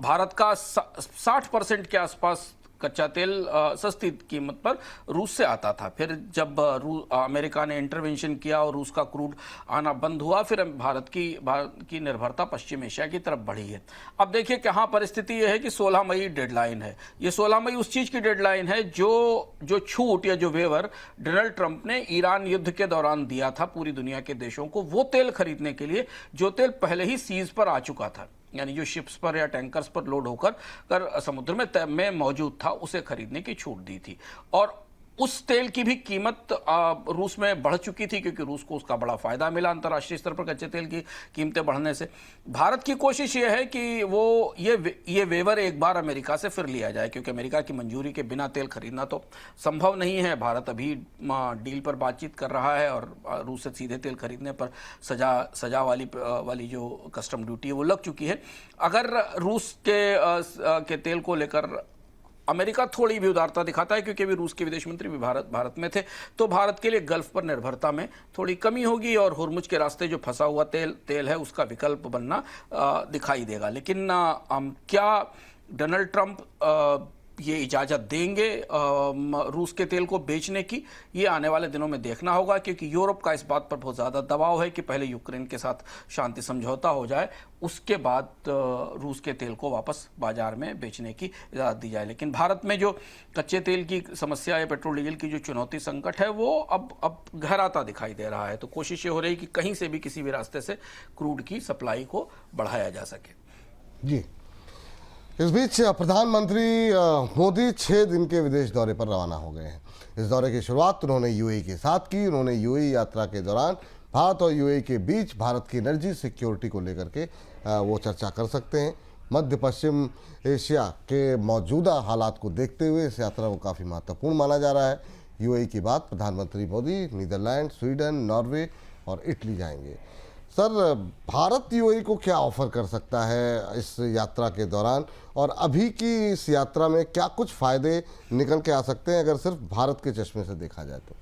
भारत का 60% के आसपास कच्चा तेल सस्ती कीमत पर रूस से आता था। फिर जब अमेरिका ने इंटरवेंशन किया और रूस का क्रूड आना बंद हुआ, फिर भारत की निर्भरता पश्चिम एशिया की तरफ बढ़ी है। अब देखिए, कहाँ परिस्थिति यह है कि 16 मई डेडलाइन है। ये 16 मई उस चीज़ की डेडलाइन है जो छूट या जो वेवर डोनाल्ड ट्रंप ने ईरान युद्ध के दौरान दिया था पूरी दुनिया के देशों को, वो तेल खरीदने के लिए जो तेल पहले ही सीज पर आ चुका था, यानी जो शिप्स पर या टैंकर्स पर लोड होकर समुद्र में मौजूद था, उसे खरीदने की छूट दी थी। और उस तेल की भी कीमत रूस में बढ़ चुकी थी, क्योंकि रूस को उसका बड़ा फायदा मिला अंतर्राष्ट्रीय स्तर पर कच्चे तेल की कीमतें बढ़ने से। भारत की कोशिश ये है कि वो ये वेवर एक बार अमेरिका से फिर लिया जाए, क्योंकि अमेरिका की मंजूरी के बिना तेल खरीदना तो संभव नहीं है। भारत अभी डील पर बातचीत कर रहा है, और रूस से सीधे तेल खरीदने पर सजा वाली जो कस्टम ड्यूटी है वो लग चुकी है। अगर रूस के तेल को लेकर अमेरिका थोड़ी भी उदारता दिखाता है, क्योंकि अभी रूस के विदेश मंत्री भी भारत में थे, तो भारत के लिए गल्फ पर निर्भरता में थोड़ी कमी होगी, और हुर्मुज के रास्ते जो फंसा हुआ तेल है उसका विकल्प बनना दिखाई देगा। लेकिन क्या डोनाल्ड ट्रंप ये इजाज़त देंगे रूस के तेल को बेचने की, ये आने वाले दिनों में देखना होगा, क्योंकि यूरोप का इस बात पर बहुत ज़्यादा दबाव है कि पहले यूक्रेन के साथ शांति समझौता हो जाए, उसके बाद रूस के तेल को वापस बाजार में बेचने की इजाज़त दी जाए। लेकिन भारत में जो कच्चे तेल की समस्या है, पेट्रोल डीजल की जो चुनौती संकट है, वो अब गहराता दिखाई दे रहा है। तो कोशिश ये हो रही है कि कहीं से भी किसी भी रास्ते से क्रूड की सप्लाई को बढ़ाया जा सके। जी, इस बीच प्रधानमंत्री मोदी 6 दिन के विदेश दौरे पर रवाना हो गए हैं। इस दौरे की शुरुआत उन्होंने यूएई के साथ की। उन्होंने यूएई यात्रा के दौरान भारत और यूएई के बीच भारत की एनर्जी सिक्योरिटी को लेकर के वो चर्चा कर सकते हैं। मध्य पश्चिम एशिया के मौजूदा हालात को देखते हुए इस यात्रा को काफ़ी महत्वपूर्ण माना जा रहा है। यूएई के बाद प्रधानमंत्री मोदी नीदरलैंड, स्वीडन, नॉर्वे और इटली जाएंगे। सर, भारत यूएई को क्या ऑफर कर सकता है इस यात्रा के दौरान, और अभी की इस यात्रा में क्या कुछ फ़ायदे निकल के आ सकते हैं अगर सिर्फ भारत के चश्मे से देखा जाए तो?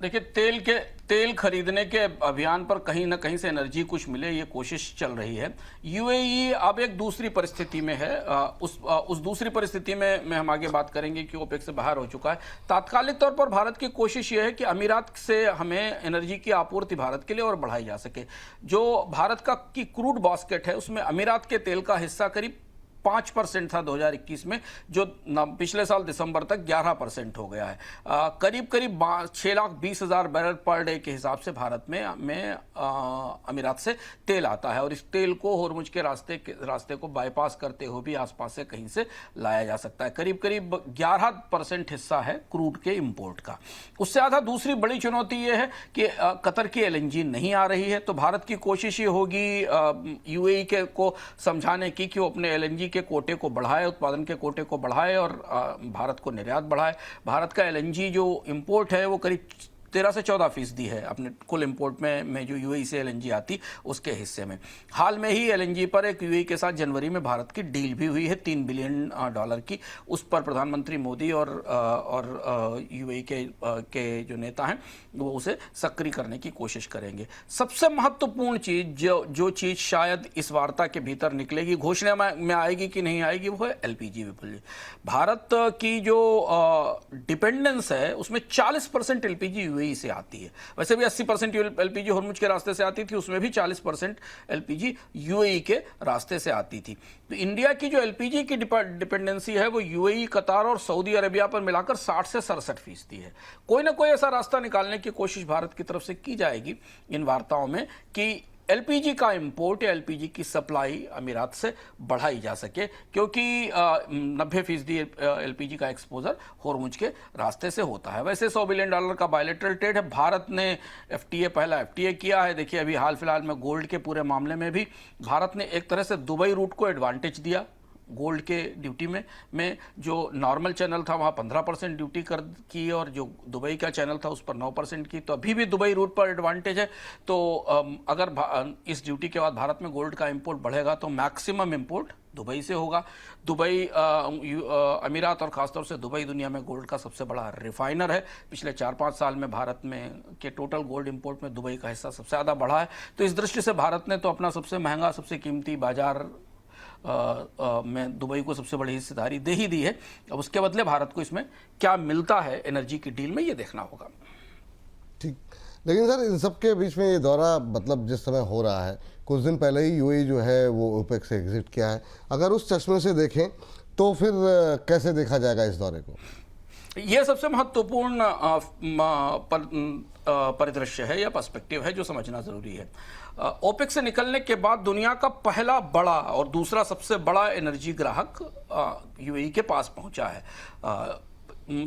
देखिए, तेल खरीदने के अभियान पर कहीं ना कहीं से एनर्जी कुछ मिले, ये कोशिश चल रही है। यूएई अब एक दूसरी परिस्थिति में है। उस दूसरी परिस्थिति में हम आगे बात करेंगे कि ओपेक से बाहर हो चुका है। तात्कालिक तौर पर भारत की कोशिश ये है कि अमीरात से हमें एनर्जी की आपूर्ति भारत के लिए और बढ़ाई जा सके। जो भारत की क्रूड बास्केट है, उसमें अमीरात के तेल का हिस्सा करीब 5% था 2021 में, जो पिछले साल दिसंबर तक 11% हो गया है। करीब 6,20,000 बैरल पर डे के हिसाब से भारत में अमीरात से तेल आता है, और इस तेल को होर्मुज के रास्ते को बाईपास करते हुए भी आसपास से कहीं से लाया जा सकता है। करीब 11% हिस्सा है क्रूड के इंपोर्ट का। उससे ज़्यादा दूसरी बड़ी चुनौती ये है कि कतर की एलएनजी नहीं आ रही है। तो भारत की कोशिश ये होगी यूएई को समझाने की कि वो अपने एलएनजी के कोटे को बढ़ाए, उत्पादन के कोटे को बढ़ाए, और भारत को निर्यात बढ़ाए। भारत का एलएनजी जो इंपोर्ट है वो करीब 13 से 14% है अपने कुल इंपोर्ट में जो यूएई से एलएनजी आती उसके हिस्से में। हाल में ही एलएनजी पर एक यूएई के साथ जनवरी में भारत की डील भी हुई है $3 बिलियन की। उस पर प्रधानमंत्री मोदी और यूएई के जो नेता हैं वो उसे सक्रिय करने की कोशिश करेंगे। सबसे महत्वपूर्ण चीज जो चीज शायद इस वार्ता के भीतर निकलेगी, घोषणा में आएगी कि नहीं आएगी, वो है एलपीजी। विपुल जी, भारत की जो डिपेंडेंस है उसमें 40% एलपीजी यूएई से आती है। वैसे भी 80% एलपीजी होर्मुज के रास्ते से आती थी, उसमें भी 40% एलपीजी यूएई के रास्ते से आती थी। तो इंडिया की जो एलपीजी की डिपेंडेंसी है वो यूएई, कतार और सऊदी अरेबिया पर मिलाकर 60 से 67% है। कोई ना कोई ऐसा रास्ता निकालने की कोशिश भारत की तरफ से की जाएगी इन वार्ताओं में कि एलपीजी का इंपोर्ट या एलपीजी की सप्लाई अमीरात से बढ़ाई जा सके, क्योंकि 90% एलपीजी का एक्सपोजर होर्मुज के रास्ते से होता है। वैसे $100 बिलियन का बायलैटरल ट्रेड है। भारत ने पहला एफटीए किया है। देखिए अभी हाल फिलहाल में गोल्ड के पूरे मामले में भी भारत ने एक तरह से दुबई रूट को एडवांटेज दिया। गोल्ड के ड्यूटी में जो नॉर्मल चैनल था वहाँ 15% ड्यूटी कर की और जो दुबई का चैनल था उस पर 9% की। तो अभी भी दुबई रूट पर एडवांटेज है। तो अगर इस ड्यूटी के बाद भारत में गोल्ड का इंपोर्ट बढ़ेगा तो मैक्सिमम इंपोर्ट दुबई से होगा। दुबई अमीरात और ख़ासतौर से दुबई दुनिया में गोल्ड का सबसे बड़ा रिफाइनर है। पिछले 4-5 साल में भारत में के टोटल गोल्ड इंपोर्ट में दुबई का हिस्सा सबसे ज़्यादा बढ़ा है। तो इस दृष्टि से भारत ने तो अपना सबसे महंगा, सबसे कीमती बाजार में दुबई को सबसे बड़ी हिस्सेदारी दे ही दी है। अब उसके बदले भारत को इसमें क्या मिलता है एनर्जी की डील में, ये देखना होगा। ठीक, लेकिन सर इन सब के बीच में ये दौरा मतलब जिस समय हो रहा है, कुछ दिन पहले ही यूएई जो है वो ओपेक से एग्जिट किया है। अगर उस चश्मे से देखें तो फिर कैसे देखा जाएगा इस दौरे को? यह सबसे महत्वपूर्ण परिदृश्य है या पर्सपेक्टिव है जो समझना जरूरी है। ओपेक से निकलने के बाद दुनिया का पहला बड़ा और दूसरा सबसे बड़ा एनर्जी ग्राहक यूएई के पास पहुंचा है।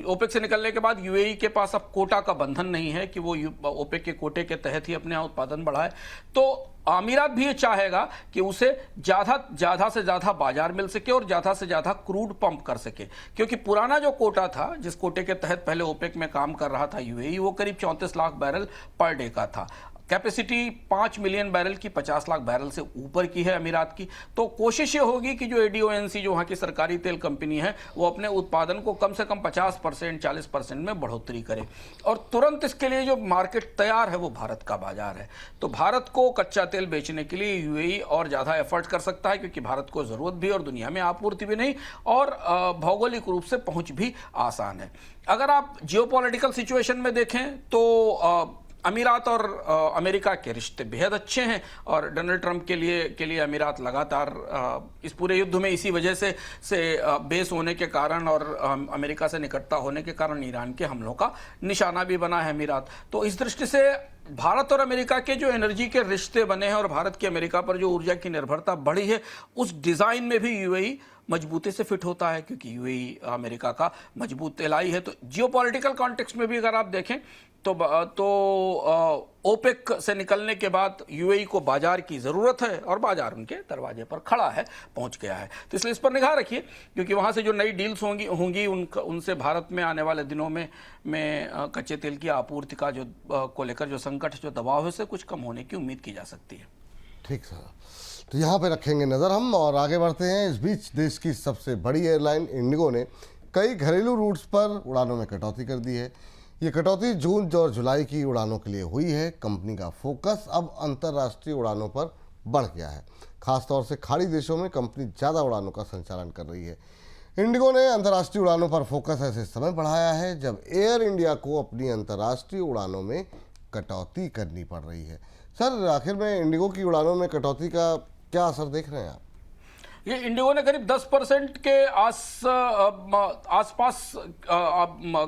ओपेक से निकलने के बाद यूएई के पास अब कोटा का बंधन नहीं है कि वो ओपेक के कोटे के तहत ही अपने यहाँ उत्पादन बढ़ाए। तो अमीरात भी ये चाहेगा कि उसे ज़्यादा से ज़्यादा बाजार मिल सके और ज़्यादा से ज़्यादा क्रूड पंप कर सके, क्योंकि पुराना जो कोटा था, जिस कोटे के तहत पहले ओपेक में काम कर रहा था यूएई, वो करीब 34 लाख बैरल पर डे का था। कैपेसिटी 5 मिलियन बैरल की 50 लाख बैरल से ऊपर की है अमीरात की। तो कोशिश ये होगी कि जो एडीओएनसी जो वहाँ की सरकारी तेल कंपनी है वो अपने उत्पादन को कम से कम 50% 40% में बढ़ोतरी करे, और तुरंत इसके लिए जो मार्केट तैयार है वो भारत का बाजार है। तो भारत को कच्चा तेल बेचने के लिए यूएई और ज़्यादा एफर्ट कर सकता है, क्योंकि भारत को ज़रूरत भी और दुनिया में आपूर्ति भी नहीं, और भौगोलिक रूप से पहुँच भी आसान है। अगर आप जियोपॉलिटिकल सिचुएशन में देखें तो अमीरात और अमेरिका के रिश्ते बेहद अच्छे हैं, और डोनाल्ड ट्रंप के लिए अमीरात लगातार इस पूरे युद्ध में इसी वजह से बेस होने के कारण और अमेरिका से निकटता होने के कारण ईरान के हमलों का निशाना भी बना है अमीरात। तो इस दृष्टि से भारत और अमेरिका के जो एनर्जी के रिश्ते बने हैं और भारत की अमेरिका पर जो ऊर्जा की निर्भरता बढ़ी है, उस डिज़ाइन में भी यूएई मजबूती से फिट होता है, क्योंकि यूएई अमेरिका का मजबूत एलाई है। तो जियोपॉलिटिकल कॉन्टेक्स्ट में भी अगर आप देखें तो ओपेक से निकलने के बाद यूएई को बाजार की ज़रूरत है, और बाजार उनके दरवाजे पर खड़ा है, पहुंच गया है। तो इसलिए इस पर निगाह रखिए, क्योंकि वहां से जो नई डील्स होंगी उनसे भारत में आने वाले दिनों में कच्चे तेल की आपूर्ति का को लेकर जो संकट, जो दबाव है, उससे कुछ कम होने की उम्मीद की जा सकती है। ठीक सर, तो यहाँ पे रखेंगे नज़र हम और आगे बढ़ते हैं। इस बीच देश की सबसे बड़ी एयरलाइन इंडिगो ने कई घरेलू रूट्स पर उड़ानों में कटौती कर दी है। ये कटौती जून और जुलाई की उड़ानों के लिए हुई है। कंपनी का फोकस अब अंतर्राष्ट्रीय उड़ानों पर बढ़ गया है। खासतौर से खाड़ी देशों में कंपनी ज़्यादा उड़ानों का संचालन कर रही है। इंडिगो ने अंतर्राष्ट्रीय उड़ानों पर फोकस ऐसे समय बढ़ाया है जब एयर इंडिया को अपनी अंतर्राष्ट्रीय उड़ानों में कटौती करनी पड़ रही है। सर, आखिर में इंडिगो की उड़ानों में कटौती का क्या असर देख रहे हैं आप? ये इंडिगो ने करीब 10% के आसपास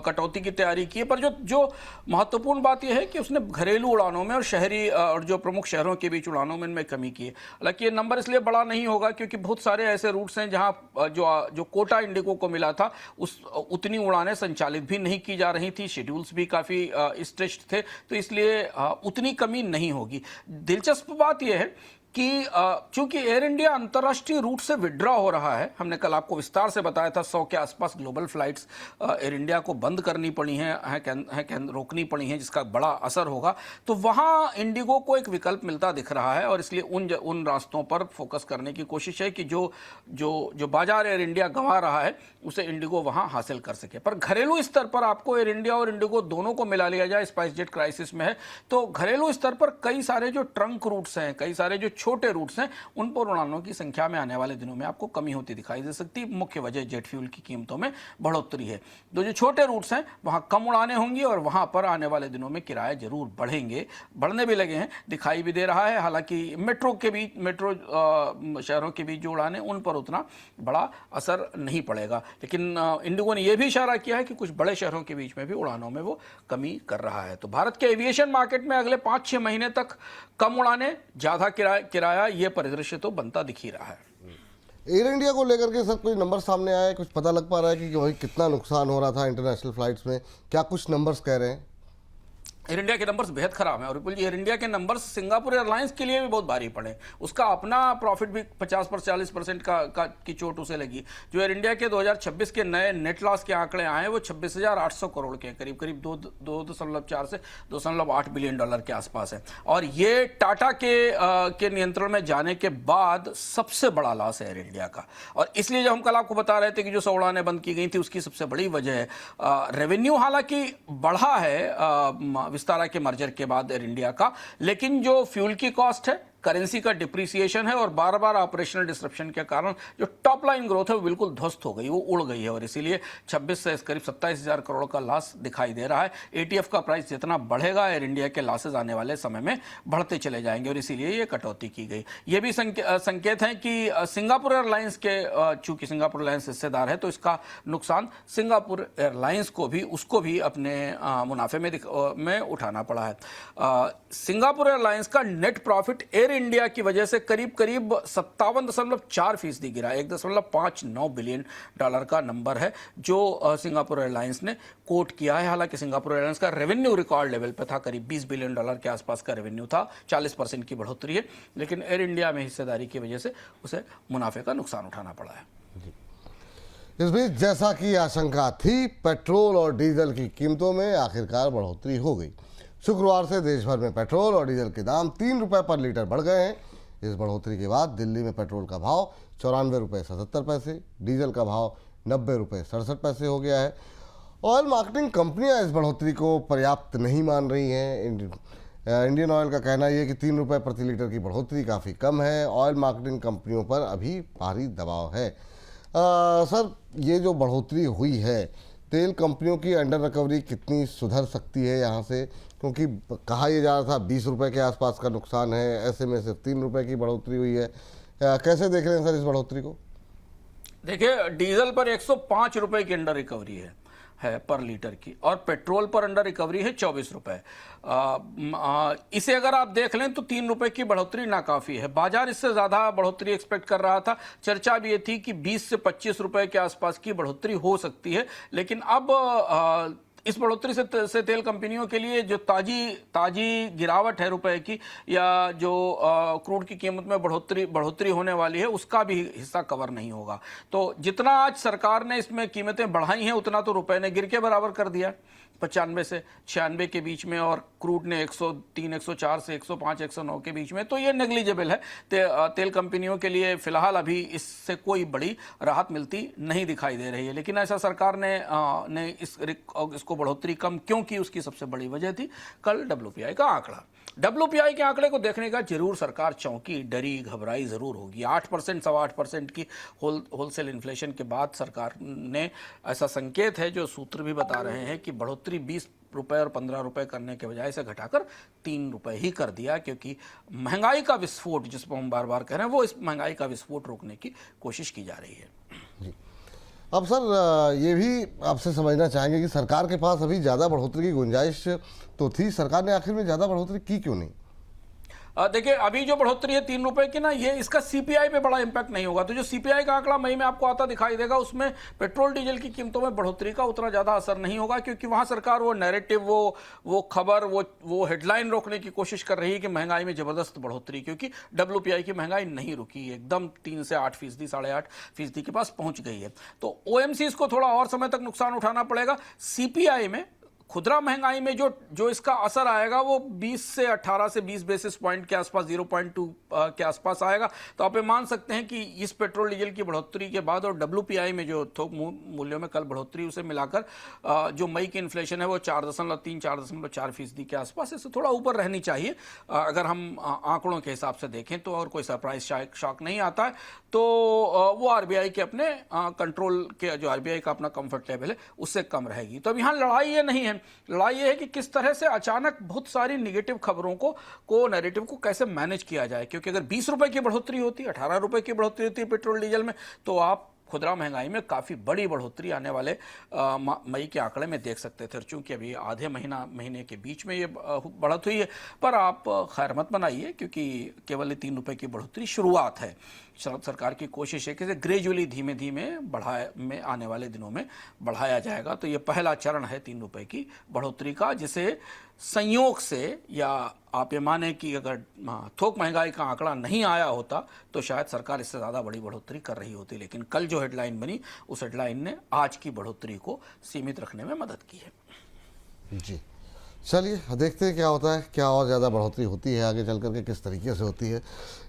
कटौती की तैयारी की है, पर जो महत्वपूर्ण बात यह है कि उसने घरेलू उड़ानों में और शहरी और जो प्रमुख शहरों के बीच उड़ानों में इनमें कमी की है। हालांकि ये नंबर इसलिए बड़ा नहीं होगा क्योंकि बहुत सारे ऐसे रूट्स हैं जहां जो कोटा इंडिगो को मिला था उतनी उड़ानें संचालित भी नहीं की जा रही थी, शेड्यूल्स भी काफ़ी स्ट्रेच्ड थे, तो इसलिए उतनी कमी नहीं होगी। दिलचस्प बात यह है कि चूंकि एयर इंडिया अंतर्राष्ट्रीय रूट से विड्रॉ हो रहा है, हमने कल आपको विस्तार से बताया था 100 के आसपास ग्लोबल फ्लाइट्स एयर इंडिया को बंद करनी पड़ी हैं, रोकनी पड़ी हैं, जिसका बड़ा असर होगा। तो वहाँ इंडिगो को एक विकल्प मिलता दिख रहा है और इसलिए उन रास्तों पर फोकस करने की कोशिश है कि जो बाजार एयर इंडिया गंवा रहा है उसे इंडिगो वहाँ हासिल कर सके। पर घरेलू स्तर पर आपको एयर इंडिया और इंडिगो दोनों को मिला लिया जाए, स्पाइस जेट क्राइसिस में है, तो घरेलू स्तर पर कई सारे जो ट्रंक रूट्स हैं, कई सारे जो छोटे रूट्स हैं, उन पर उड़ानों की संख्या में आने वाले दिनों में आपको कमी होती दिखाई दे सकती। मुख्य वजह जेट फ्यूल की कीमतों में बढ़ोतरी है। तो जो छोटे रूट्स हैं वहां कम उड़ानें होंगी और वहां पर आने वाले दिनों में किराए जरूर बढ़ेंगे, बढ़ने भी लगे हैं, दिखाई भी दे रहा है। हालांकि मेट्रो शहरों के बीच जो उड़ानें, उन पर उतना बड़ा असर नहीं पड़ेगा। लेकिन इंडिगो ने यह भी इशारा किया है कि कुछ बड़े शहरों के बीच में भी उड़ानों में वो कमी कर रहा है। तो भारत के एविएशन मार्केट में अगले 5-6 महीने तक कम उड़ाने, ज्यादा किराया, ये परिदृश्य तो बनता दिख ही रहा है। एयर इंडिया को लेकर के सर कोई नंबर सामने आया है? कुछ पता लग पा रहा है कि वही कितना नुकसान हो रहा था इंटरनेशनल फ्लाइट्स में? क्या कुछ नंबर्स कह रहे हैं? एयर इंडिया के नंबर्स बेहद खराब हैं और विपुल जी, एयर इंडिया के नंबर्स सिंगापुर एयरलाइंस के लिए भी बहुत भारी पड़े। उसका अपना प्रॉफिट भी 50-40% की चोट उसे लगी। जो एयर इंडिया के 2026 के नए नेट लॉस के आंकड़े आए, वो 26,800 करोड़ के करीब 2.4 से 2.8 बिलियन डॉलर के आसपास है। और ये टाटा के नियंत्रण में जाने के बाद सबसे बड़ा लॉस है एयर इंडिया का। और इसलिए जब हम कल आपको बता रहे थे कि जो 100 उड़ानें बंद की गई थी, उसकी सबसे बड़ी वजह है रेवेन्यू हालांकि बढ़ा है विस्तारा के मर्जर के बाद एयर इंडिया का, लेकिन जो फ्यूल की कॉस्ट है, करेंसी का डिप्रिसिएशन है और बार बार ऑपरेशनल डिसरप्शन के कारण जो टॉप लाइन ग्रोथ है वो बिल्कुल ध्वस्त हो गई, वो उड़ गई है और इसीलिए 26 से करीब 27,000 करोड़ का लॉस दिखाई दे रहा है। एटीएफ का प्राइस जितना बढ़ेगा, एयर इंडिया के लॉसेज आने वाले समय में बढ़ते चले जाएंगे और इसीलिए ये कटौती की गई। ये भी संकेत है कि सिंगापुर एयरलाइंस के, चूंकि सिंगापुर एयरलाइंस हिस्सेदार है, तो इसका नुकसान सिंगापुर एयरलाइंस को भी अपने मुनाफे में उठाना पड़ा है। सिंगापुर एयरलाइंस का नेट प्रॉफिट एयर इंडिया की वजह से करीब 57.4% गिरा। 1.59 बिलियन डॉलर का नंबर है जो सिंगापुर एयरलाइंस ने कोट किया है। हालांकि सिंगापुर एयरलाइंस का रेवेन्यू रिकॉर्ड लेवल पे था, करीब 20 बिलियन डॉलर के आसपास का रेवेन्यू था, 40% की बढ़ोतरी है, लेकिन एयर इंडिया में हिस्सेदारी की वजह से उसे मुनाफे का नुकसान उठाना पड़ा है। इस बीच जैसा कि आशंका थी, पेट्रोल और डीजल की कीमतों में आखिरकार बढ़ोतरी हो गई। शुक्रवार से देश भर में पेट्रोल और डीजल के दाम 3 रुपये पर लीटर बढ़ गए हैं। इस बढ़ोतरी के बाद दिल्ली में पेट्रोल का भाव 94 रुपये 77 पैसे, डीजल का भाव 90 रुपये 67 पैसे हो गया है। ऑयल मार्केटिंग कंपनियां इस बढ़ोतरी को पर्याप्त नहीं मान रही हैं। इंडियन ऑयल का कहना यह है कि 3 रुपये प्रति लीटर की बढ़ोतरी काफ़ी कम है। ऑयल मार्केटिंग कंपनियों पर अभी भारी दबाव है। सर, ये जो बढ़ोतरी हुई है, तेल कंपनियों की अंडर रिकवरी कितनी सुधर सकती है यहाँ से? क्योंकि कहा यह जा रहा था 20 रुपये के आसपास का नुकसान है, ऐसे में सिर्फ 3 रुपये की बढ़ोतरी हुई है। कैसे देख रहे हैं सर इस बढ़ोतरी को? देखिए, डीजल पर 105 रुपये की अंडर रिकवरी है पर लीटर की, और पेट्रोल पर अंडर रिकवरी है 24 रुपये। इसे अगर आप देख लें तो 3 रुपये की बढ़ोतरी नाकाफी है। बाजार इससे ज़्यादा बढ़ोतरी एक्सपेक्ट कर रहा था। चर्चा भी ये थी कि 20 से 25 रुपये के आसपास की बढ़ोतरी हो सकती है, लेकिन अब इस बढ़ोतरी से तेल कंपनियों के लिए जो ताजी गिरावट है रुपए की, या जो क्रूड की कीमत में बढ़ोतरी होने वाली है, उसका भी हिस्सा कवर नहीं होगा। तो जितना आज सरकार ने इसमें कीमतें बढ़ाई हैं, उतना तो रुपए ने गिर के बराबर कर दिया, 95 से 96 के बीच में, और क्रूड ने 103, 104 से 105, 109 के बीच में। तो ये नेग्लिजिबल है। तेल कंपनियों के लिए फिलहाल अभी इससे कोई बड़ी राहत मिलती नहीं दिखाई दे रही है। लेकिन ऐसा सरकार ने इसको बढ़ोतरी कम क्यों की, उसकी सबसे बड़ी वजह थी कल WPI का आंकड़ा। WPI के आंकड़े को देखने का जरूर सरकार चौंकी, डरी, घबराई जरूर होगी। 8%, 8.25% की होलसेल इन्फ्लेशन के बाद सरकार ने, ऐसा संकेत है, जो सूत्र भी बता रहे हैं कि बढ़ोतरी 20 रुपये और 15 रुपये करने के बजाय इसे घटाकर 3 रुपये ही कर दिया, क्योंकि महंगाई का विस्फोट, जिस पर हम बार बार कह रहे हैं, वो इस महंगाई का विस्फोट रोकने की कोशिश की जा रही है। जी। अब सर, ये भी आपसे समझना चाहेंगे कि सरकार के पास अभी ज़्यादा बढ़ोतरी की गुंजाइश तो थी, सरकार ने आखिर में ज़्यादा बढ़ोतरी की क्यों नहीं? देखिए अभी जो बढ़ोतरी है 3 रुपए की ना, ये इसका सीपीआई पे बड़ा इंपैक्ट नहीं होगा। तो जो सीपीआई का आंकड़ा मई में आपको आता दिखाई देगा, उसमें पेट्रोल डीजल की कीमतों में बढ़ोतरी का उतना ज्यादा असर नहीं होगा, क्योंकि वहां सरकार वो नैरेटिव, वो खबर, वो हेडलाइन रोकने की कोशिश कर रही है कि महंगाई में जबरदस्त बढ़ोतरी, क्योंकि डब्ल्यूपीआई की महंगाई नहीं रुकी, एकदम 3 से 8%, 8.5% के पास पहुंच गई है। तो ओएमसीज को थोड़ा और समय तक नुकसान उठाना पड़ेगा। सीपीआई में, खुदरा महंगाई में जो इसका असर आएगा वो 18 से 20 बेसिस पॉइंट के आसपास, 0.2 के आसपास आएगा। तो आप ये मान सकते हैं कि इस पेट्रोल डीजल की बढ़ोतरी के बाद और डब्ल्यूपीआई में जो थोक मूल्यों में कल बढ़ोतरी, उसे मिलाकर जो मई की इन्फ्लेशन है वो 4.3, 4.4% के आसपास, इससे थोड़ा ऊपर रहनी चाहिए अगर हम आंकड़ों के हिसाब से देखें तो, और कोई सरप्राइज शॉक नहीं आता है तो वो आरबीआई के अपने कंट्रोल के, जो आरबीआई का अपना कंफर्ट लेवल है उससे कम रहेगी। तो अब यहाँ लड़ाई ये नहीं है, लड़ाई ये है कि किस तरह से अचानक बहुत सारी निगेटिव खबरों को नैरेटिव को कैसे मैनेज किया जाए। क्योंकि अगर 20 रुपए की बढ़ोतरी होती, 18 रुपए की बढ़ोतरी होती है पेट्रोल डीजल में, तो आप खुदरा महंगाई में काफ़ी बड़ी बढ़ोतरी आने वाले मई के आंकड़े में देख सकते थे। चूंकि अभी आधे महीने के बीच में ये बढ़त हुई है, पर आप खैर मत बनाइए, क्योंकि केवल ये 3 रुपए की बढ़ोतरी शुरुआत है। सरकार की कोशिश है कि इसे ग्रेजुअली, धीमे धीमे में आने वाले दिनों में बढ़ाया जाएगा। तो ये पहला चरण है 3 रुपए की बढ़ोतरी का, जिसे संयोग से, या आप ये माने कि अगर थोक महंगाई का आंकड़ा नहीं आया होता तो शायद सरकार इससे ज़्यादा बड़ी बढ़ोतरी कर रही होती। लेकिन कल जो हेडलाइन बनी, उस हेडलाइन ने आज की बढ़ोतरी को सीमित रखने में मदद की है। जी, चलिए देखते हैं क्या होता है, क्या और ज़्यादा बढ़ोतरी होती है आगे चल करके, किस तरीके से होती है।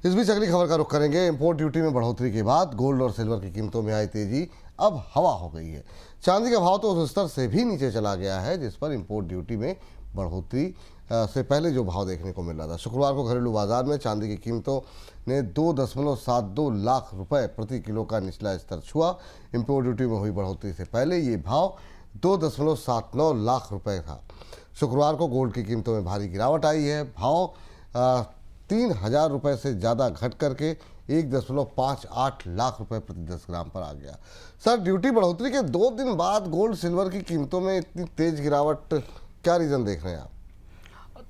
इस बीच अगली खबर का रुख करेंगे। इंपोर्ट ड्यूटी में बढ़ोतरी के बाद गोल्ड और सिल्वर की कीमतों में आई तेजी अब हवा हो गई है। चांदी का भाव तो उस स्तर से भी नीचे चला गया है जिस पर इंपोर्ट ड्यूटी में बढ़ोतरी से पहले जो भाव देखने को मिल रहा था। शुक्रवार को घरेलू बाजार में चांदी की कीमतों ने 2.72 लाख रुपए प्रति किलो का निचला स्तर छुआ। इंपोर्ट ड्यूटी में हुई बढ़ोतरी से पहले ये भाव 2.79 लाख रुपए था। शुक्रवार को गोल्ड की कीमतों में भारी गिरावट आई है। भाव 3,000 रुपये से ज़्यादा घट करके 1.58 लाख रुपए प्रति 10 ग्राम पर आ गया। सर, ड्यूटी बढ़ोतरी के 2 दिन बाद गोल्ड सिल्वर की कीमतों में इतनी तेज गिरावट, क्या रीज़न देख रहे हैं आप?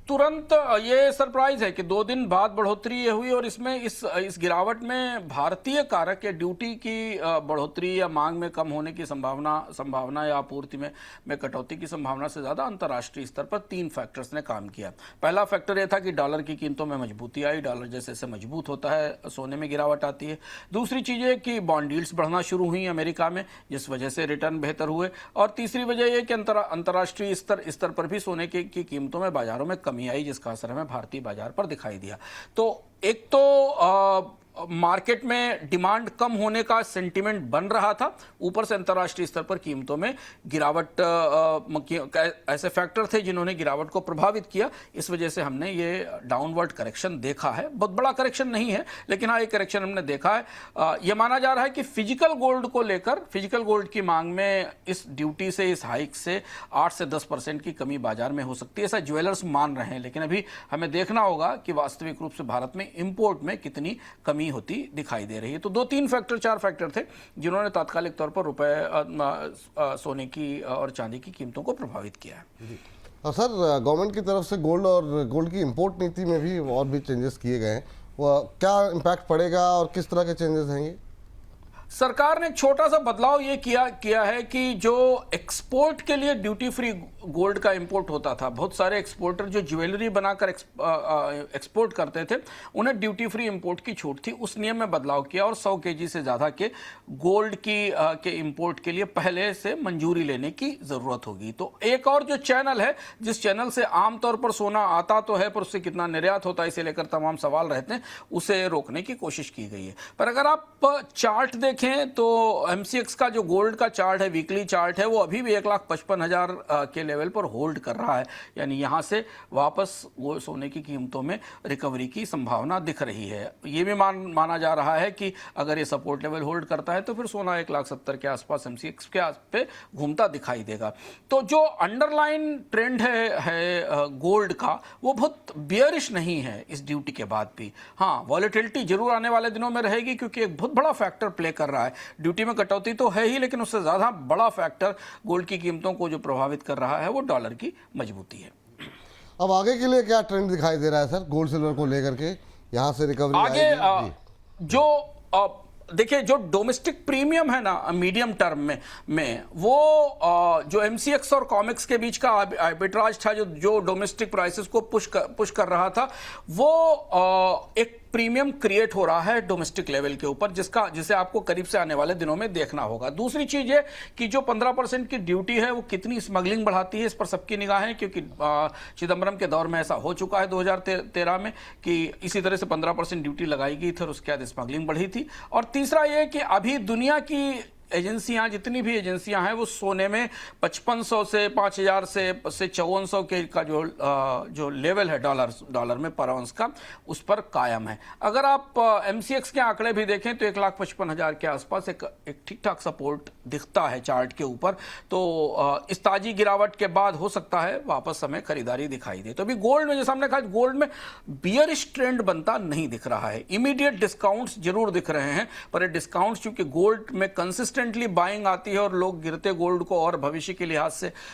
तुरंत ये सरप्राइज है कि 2 दिन बाद बढ़ोतरी ये हुई, और इसमें इस गिरावट में भारतीय कारक या ड्यूटी की बढ़ोतरी या मांग में कम होने की संभावना या आपूर्ति में कटौती की संभावना से ज़्यादा अंतर्राष्ट्रीय स्तर पर 3 फैक्टर्स ने काम किया। पहला फैक्टर ये था कि डॉलर की कीमतों में मजबूती आई, डॉलर जैसे जैसे मजबूत होता है सोने में गिरावट आती है। दूसरी चीज़ ये कि बॉन्ड यील्ड्स बढ़ना शुरू हुई अमेरिका में, जिस वजह से रिटर्न बेहतर हुए। और तीसरी वजह यह कि अंतर्राष्ट्रीय स्तर पर भी सोने की कीमतों में, बाजारों में कमी आई, जिसका असर हमें भारतीय बाजार पर दिखाई दिया। तो एक तो मार्केट में डिमांड कम होने का सेंटीमेंट बन रहा था, ऊपर से अंतर्राष्ट्रीय स्तर पर कीमतों में गिरावट, ऐसे फैक्टर थे जिन्होंने गिरावट को प्रभावित किया। इस वजह से हमने ये डाउनवर्ड करेक्शन देखा है। बहुत बड़ा करेक्शन नहीं है, लेकिन हाँ, एक करेक्शन हमने देखा है। यह माना जा रहा है कि फिजिकल गोल्ड को लेकर, फिजिकल गोल्ड की मांग में इस ड्यूटी से, इस हाइक से 8 से 10% की कमी बाजार में हो सकती है, ऐसा ज्वेलर्स मान रहे हैं। लेकिन अभी हमें देखना होगा कि वास्तविक रूप से भारत में इंपोर्ट में कितनी कमी होती दिखाई दे रही है। तो 2-3 फैक्टर, 4 फैक्टर थे जिन्होंने तात्कालिक तौर पर सोने की और चांदी की कीमतों को प्रभावित किया है। और सर, गवर्नमेंट की तरफ से गोल्ड और गोल्ड की इंपोर्ट नीति में भी और भी चेंजेस किए गए हैं, वो क्या इम्पैक्ट पड़ेगा और किस तरह के चेंजेस हैं ये? सरकार ने एक छोटा सा बदलाव ये किया है कि जो एक्सपोर्ट के लिए ड्यूटी फ्री गोल्ड का इंपोर्ट होता था, बहुत सारे एक्सपोर्टर जो ज्वेलरी बनाकर एक्सपोर्ट करते थे, उन्हें ड्यूटी फ्री इंपोर्ट की छूट थी। उस नियम में बदलाव किया और 100 केजी से ज़्यादा के गोल्ड के इंपोर्ट के लिए पहले से मंजूरी लेने की ज़रूरत होगी। तो एक और जो चैनल है, जिस चैनल से आमतौर पर सोना आता तो है, पर उससे कितना निर्यात होता है इसे लेकर तमाम सवाल रहते हैं, उसे रोकने की कोशिश की गई है। पर अगर आप चार्ट देखें तो एमसीएक्स का जो गोल्ड का चार्ट है, वीकली चार्ट है, वो अभी भी 1,55,000 के लेवल पर होल्ड कर रहा है। यानी यहाँ से वापस वो सोने की कीमतों में रिकवरी की संभावना दिख रही है। ये भी माना जा रहा है कि अगर ये सपोर्ट लेवल होल्ड करता है तो फिर सोना 1,70,000 के आसपास एमसीएक्स के आस पे घूमता दिखाई देगा। तो जो अंडरलाइन ट्रेंड है गोल्ड का, वो बहुत बियरिश नहीं है इस ड्यूटी के बाद भी। हाँ, वॉलेटिलिटी जरूर आने वाले दिनों में रहेगी, क्योंकि एक बहुत बड़ा फैक्टर प्ले कर रहा है। ड्यूटी में कटौती तो है ही, लेकिन उससे ज़्यादा बड़ा फैक्टर गोल्ड की कीमतों को जो प्रभावित कर रहा है वो डॉलर की मजबूती है। अब आगे के लिए क्या ट्रेंड दिखाई दे रहा है सर, गोल्ड सिल्वर को लेकर के? यहाँ से रिकवरी आगे आएगी? जो देखिए, जो डोमेस्टिक प्रीमियम है ना मीडियम टर्म में वो जो एमसीएक्स और कॉमेक्स के बीच का आर्बिट्राज था, जो डोमेस्टिक प्राइसेस को पुश कर रहा था, वो एक प्रीमियम क्रिएट हो रहा है डोमेस्टिक लेवल के ऊपर, जिसे आपको करीब से आने वाले दिनों में देखना होगा। दूसरी चीज है कि जो 15% की ड्यूटी है वो कितनी स्मगलिंग बढ़ाती है, इस पर सबकी निगाह है, क्योंकि चिदम्बरम के दौर में ऐसा हो चुका है 2013 में कि इसी तरह से 15% ड्यूटी लगाई गई थी और उसके बाद स्मगलिंग बढ़ी थी। और तीसरा ये कि अभी दुनिया की एजेंसियां, जितनी भी एजेंसियां हैं, वो सोने में 5500 से 5000 से 5400 के का जो लेवल है डॉलर में पर आउंस का, उस पर कायम है। अगर आप एमसीएक्स के आंकड़े भी देखें तो 1,55,000 के आसपास एक ठीक ठाक सपोर्ट दिखता है चार्ट के ऊपर। तो इस ताजी गिरावट के बाद हो सकता है वापस हमें खरीदारी दिखाई दे। तो अभी गोल्ड में, जैसा हमने कहा, गोल्ड में बियरिश ट्रेंड बनता नहीं दिख रहा है। इमीडिएट डिस्काउंट्स जरूर दिख रहे हैं, पर ये डिस्काउंट्स चूंकि गोल्ड में कंसिस्टेंटली बाइंग आती है और लोग गिरते गोल्ड को और भविष्य के लिहाज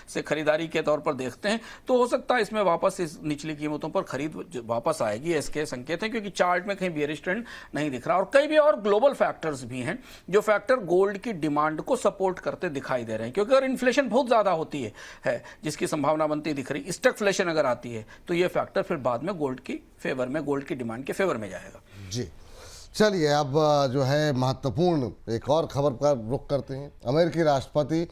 से खरीदारी के तौर पर देखते हैं, तो हो सकता है इसमें वापस इस निचली कीमतों पर खरीद वापस आएगी। इसके संकेत हैं, क्योंकि चार्ट में कहीं बियरिश ट्रेंड नहीं दिख रहा। और कई भी और ग्लोबल फैक्टर्स भी हैं जो फैक्टर गोल्ड की डिमांड को सपोर्ट करते दिखाई दे रहे हैं। क्योंकि अगर इन्फ्लेशन बहुत ज्यादा होती है जिसकी संभावना बनती दिख रही, स्टैगफ्लेशन अगर आती है, तो ये फैक्टर फिर बाद में गोल्ड की फेवर में, गोल्ड की डिमांड के फेवर में जाएगा। जी चलिए, अब जो है महत्वपूर्ण एक और खबर पर रुख करते हैं। अमेरिकी राष्ट्रपति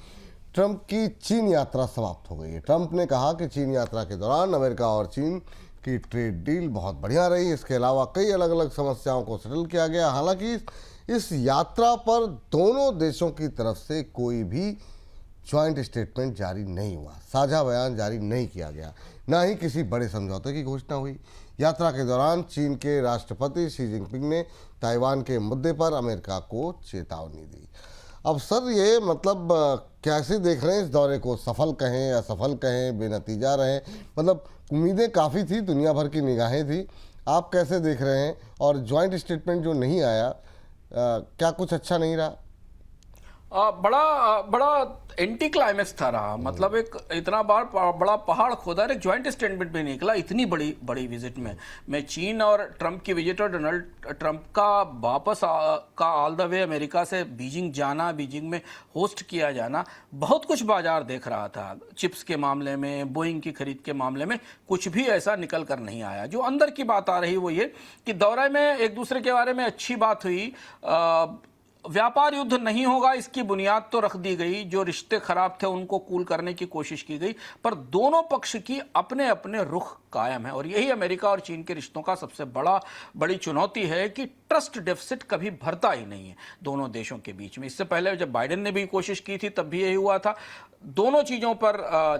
ट्रंप की चीन यात्रा समाप्त हो गई है। ट्रंप ने कहा कि चीन यात्रा के दौरान अमेरिका और चीन की ट्रेड डील बहुत बढ़िया रही। इसके अलावा कई अलग अलग समस्याओं को सेटल किया गया। हालांकि इस यात्रा पर दोनों देशों की तरफ से कोई भी ज्वाइंट स्टेटमेंट जारी नहीं हुआ, साझा बयान जारी नहीं किया गया, न ही किसी बड़े समझौते की घोषणा हुई। यात्रा के दौरान चीन के राष्ट्रपति शी जिनपिंग ने ताइवान के मुद्दे पर अमेरिका को चेतावनी दी। अब सर, ये मतलब कैसे देख रहे हैं इस दौरे को? सफल कहें, असफल कहें, बेनतीजा रहे? मतलब उम्मीदें काफ़ी थी, दुनिया भर की निगाहें थी, आप कैसे देख रहे हैं? और ज्वाइंट स्टेटमेंट जो नहीं आया, क्या कुछ अच्छा नहीं रहा? बड़ा एंटी क्लाइमेक्स था रहा। मतलब एक इतना बड़ा पहाड़ खोदा, एक ज्वाइंट स्टेटमेंट भी निकला इतनी बड़ी विजिट में चीन और ट्रंप की विजिट और डोनाल्ड ट्रंप का वापस का ऑल द वे अमेरिका से बीजिंग जाना, बीजिंग में होस्ट किया जाना, बहुत कुछ बाजार देख रहा था। चिप्स के मामले में, बोइंग की खरीद के मामले में कुछ भी ऐसा निकल कर नहीं आया। जो अंदर की बात आ रही वो ये कि दौरे में एक दूसरे के बारे में अच्छी बात हुई। व्यापार युद्ध नहीं होगा इसकी बुनियाद तो रख दी गई, जो रिश्ते खराब थे उनको कूल करने की कोशिश की गई, पर दोनों पक्ष की अपने अपने रुख कायम है। और यही अमेरिका और चीन के रिश्तों का सबसे बड़ी चुनौती है कि ट्रस्ट डेफिसिट कभी भरता ही नहीं है दोनों देशों के बीच में। इससे पहले जब बाइडेन ने भी कोशिश की थी तब भी यही हुआ था। दोनों चीज़ों पर,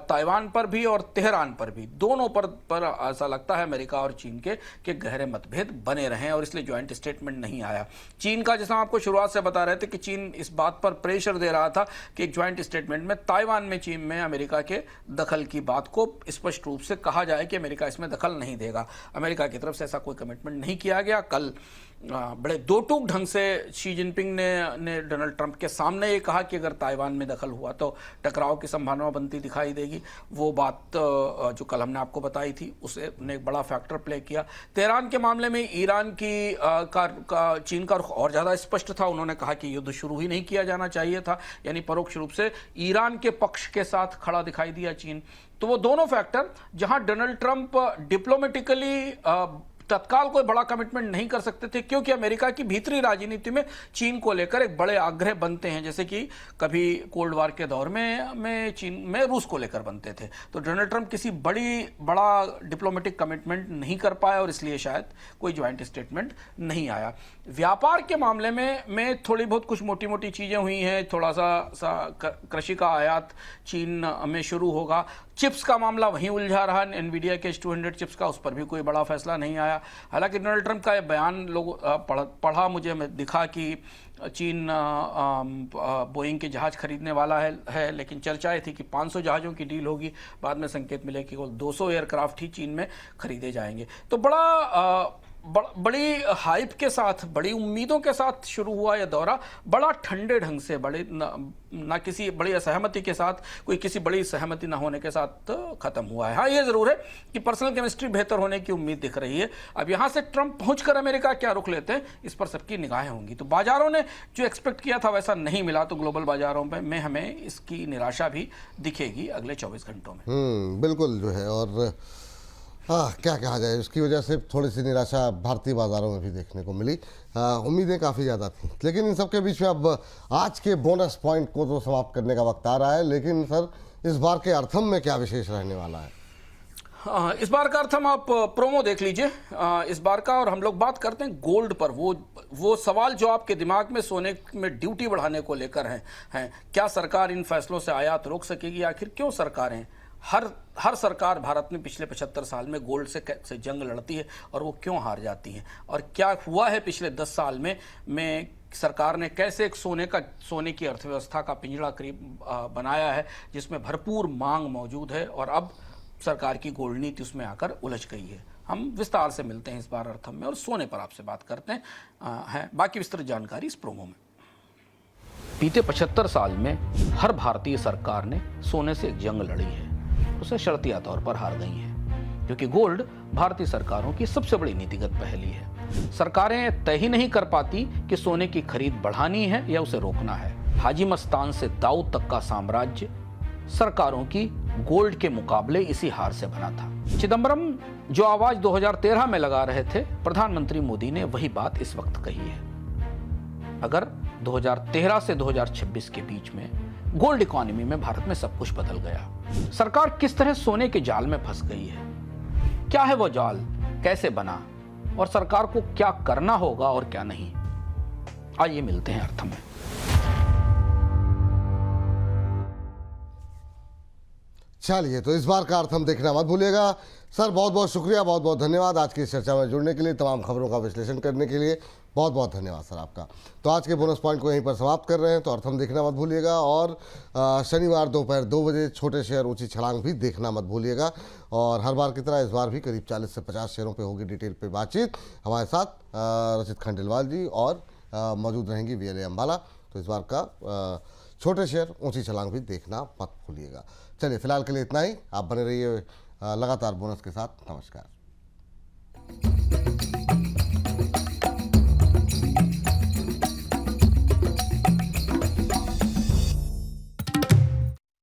ताइवान पर भी और तेहरान पर भी, दोनों पर ऐसा लगता है अमेरिका और चीन के गहरे मतभेद बने रहे और इसलिए ज्वाइंट स्टेटमेंट नहीं आया। चीन का, जैसा आपको शुरुआत से बता रहे थे कि चीन इस बात पर प्रेशर दे रहा था कि एक ज्वाइंट स्टेटमेंट में ताइवान में चीन में अमेरिका के दखल की बात को स्पष्ट रूप से कहा जाए कि अमेरिका इसमें दखल नहीं देगा। अमेरिका की तरफ से ऐसा कोई कमिटमेंट नहीं किया गया। कल बड़े दो टूक ढंग से शी जिनपिंग ने डोनाल्ड ट्रंप के सामने ये कहा कि अगर ताइवान में दखल हुआ तो टकराव की संभावना बनती दिखाई देगी। वो बात जो कल हमने आपको बताई थी उसे ने एक बड़ा फैक्टर प्ले किया। तेहरान के मामले में ईरान की चीन का रुख और ज़्यादा स्पष्ट था। उन्होंने कहा कि युद्ध शुरू ही नहीं किया जाना चाहिए था, यानी परोक्ष रूप से ईरान के पक्ष के साथ खड़ा दिखाई दिया चीन। तो वो दोनों फैक्टर, जहां डोनाल्ड ट्रंप डिप्लोमेटिकली तत्काल कोई बड़ा कमिटमेंट नहीं कर सकते थे, क्योंकि अमेरिका की भीतरी राजनीति में चीन को लेकर एक बड़े आग्रह बनते हैं, जैसे कि कभी कोल्ड वार के दौर में चीन में रूस को लेकर बनते थे। तो डोनाल्ड ट्रंप किसी बड़ा डिप्लोमेटिक कमिटमेंट नहीं कर पाया और इसलिए शायद कोई ज्वाइंट स्टेटमेंट नहीं आया। व्यापार के मामले में थोड़ी बहुत कुछ मोटी मोटी चीज़ें हुई हैं। थोड़ा सा कृषि का आयात चीन में शुरू होगा। चिप्स का मामला वहीं उलझा रहा, एनवीडिया के H200 चिप्स का, उस पर भी कोई बड़ा फैसला नहीं आया। हालांकि डोनाल्ड ट्रंप का ये बयान लोग पढ़ा मुझे दिखा कि चीन बोइंग के जहाज खरीदने वाला है, लेकिन चर्चाएं थी कि 500 जहाज़ों की डील होगी। बाद में संकेत मिले कि केवल 200 एयरक्राफ्ट ही चीन में खरीदे जाएंगे। तो बड़ी हाइप के साथ, बड़ी उम्मीदों के साथ शुरू हुआ यह दौरा, बड़ा ठंडे ढंग से, बड़े ना किसी बड़ी असहमति के साथ, कोई किसी बड़ी सहमति ना होने के साथ खत्म हुआ है। हाँ, ये जरूर है कि पर्सनल केमिस्ट्री बेहतर होने की उम्मीद दिख रही है। अब यहां से ट्रंप पहुंचकर अमेरिका क्या रुख लेते हैं, इस पर सबकी निगाहें होंगी। तो बाजारों ने जो एक्सपेक्ट किया था वैसा नहीं मिला, तो ग्लोबल बाजारों में हमें इसकी निराशा भी दिखेगी अगले 24 घंटों में। बिल्कुल जो है। और हाँ, क्या कहा जाए, उसकी वजह से थोड़ी सी निराशा भारतीय बाजारों में भी देखने को मिली। उम्मीदें काफ़ी ज़्यादा थी, लेकिन इन सब के बीच में अब आज के बोनस पॉइंट को तो समाप्त करने का वक्त आ रहा है। लेकिन सर, इस बार के अर्थम में क्या विशेष रहने वाला है? इस बार का अर्थम आप प्रोमो देख लीजिए इस बार का, और हम लोग बात करते हैं गोल्ड पर। वो सवाल जो आपके दिमाग में सोने में ड्यूटी बढ़ाने को लेकर हैं। क्या सरकार इन फैसलों से आयात रोक सकेगी? आखिर क्यों सरकारें, हर सरकार भारत में पिछले 75 साल में गोल्ड से जंग लड़ती है और वो क्यों हार जाती है? और क्या हुआ है पिछले 10 साल में सरकार ने कैसे एक सोने की अर्थव्यवस्था का पिंजड़ा करीब बनाया है, जिसमें भरपूर मांग मौजूद है, और अब सरकार की गोल्ड नीति उसमें आकर उलझ गई है। हम विस्तार से मिलते हैं इस बार अर्थम में, और सोने पर आपसे बात करते हैं। बाकी विस्तृत जानकारी इस प्रोमो में। बीते 75 साल में हर भारतीय सरकार ने सोने से एक जंग लड़ी है, उसे शर्तिया तौर पर हार गई हैं, क्योंकि गोल्ड भारतीय सरकारों की सबसे बड़ी नीतिगत पहली है। सरकारें तय ही नहीं कर पाती कि सोने की खरीद बढ़ानी है या उसे रोकना है। हाजी मस्तान से दाऊद तक का साम्राज्य सरकारों की गोल्ड के मुकाबले इसी हार से बना था। चिदम्बरम जो आवाज 2013 में लगा रहे थे, प्रधानमंत्री मोदी ने वही बात इस वक्त कही है। अगर 2013 से 2026 के बीच में गोल्ड इकोनॉमी में भारत में सब कुछ बदल गया। सरकार किस तरह सोने के जाल में फंस गई है, क्या है वो जाल, कैसे बना, और सरकार को क्या करना होगा और क्या नहीं, आइए मिलते हैं अर्थम में। चलिए, तो इस बार का अर्थम देखना मत भूलिएगा। सर, बहुत बहुत शुक्रिया, बहुत बहुत धन्यवाद आज की इस चर्चा में जुड़ने के लिए, तमाम खबरों का विश्लेषण करने के लिए बहुत बहुत धन्यवाद सर आपका। तो आज के बोनस पॉइंट को यहीं पर समाप्त कर रहे हैं। तो अर्थम देखना मत भूलिएगा, और शनिवार दोपहर 2 बजे छोटे शेयर ऊंची छलांग भी देखना मत भूलिएगा। और हर बार की तरह इस बार भी करीब 40 से 50 शेयरों पे होगी डिटेल पे बातचीत। हमारे साथ रचित खंडेलवाल जी और मौजूद रहेंगी VLA अम्बाला। तो इस बार का छोटे शेयर ऊंची छलांग भी देखना मत भूलिएगा। चलिए, फिलहाल के लिए इतना ही। आप बने रहिए लगातार बोनस के साथ। नमस्कार।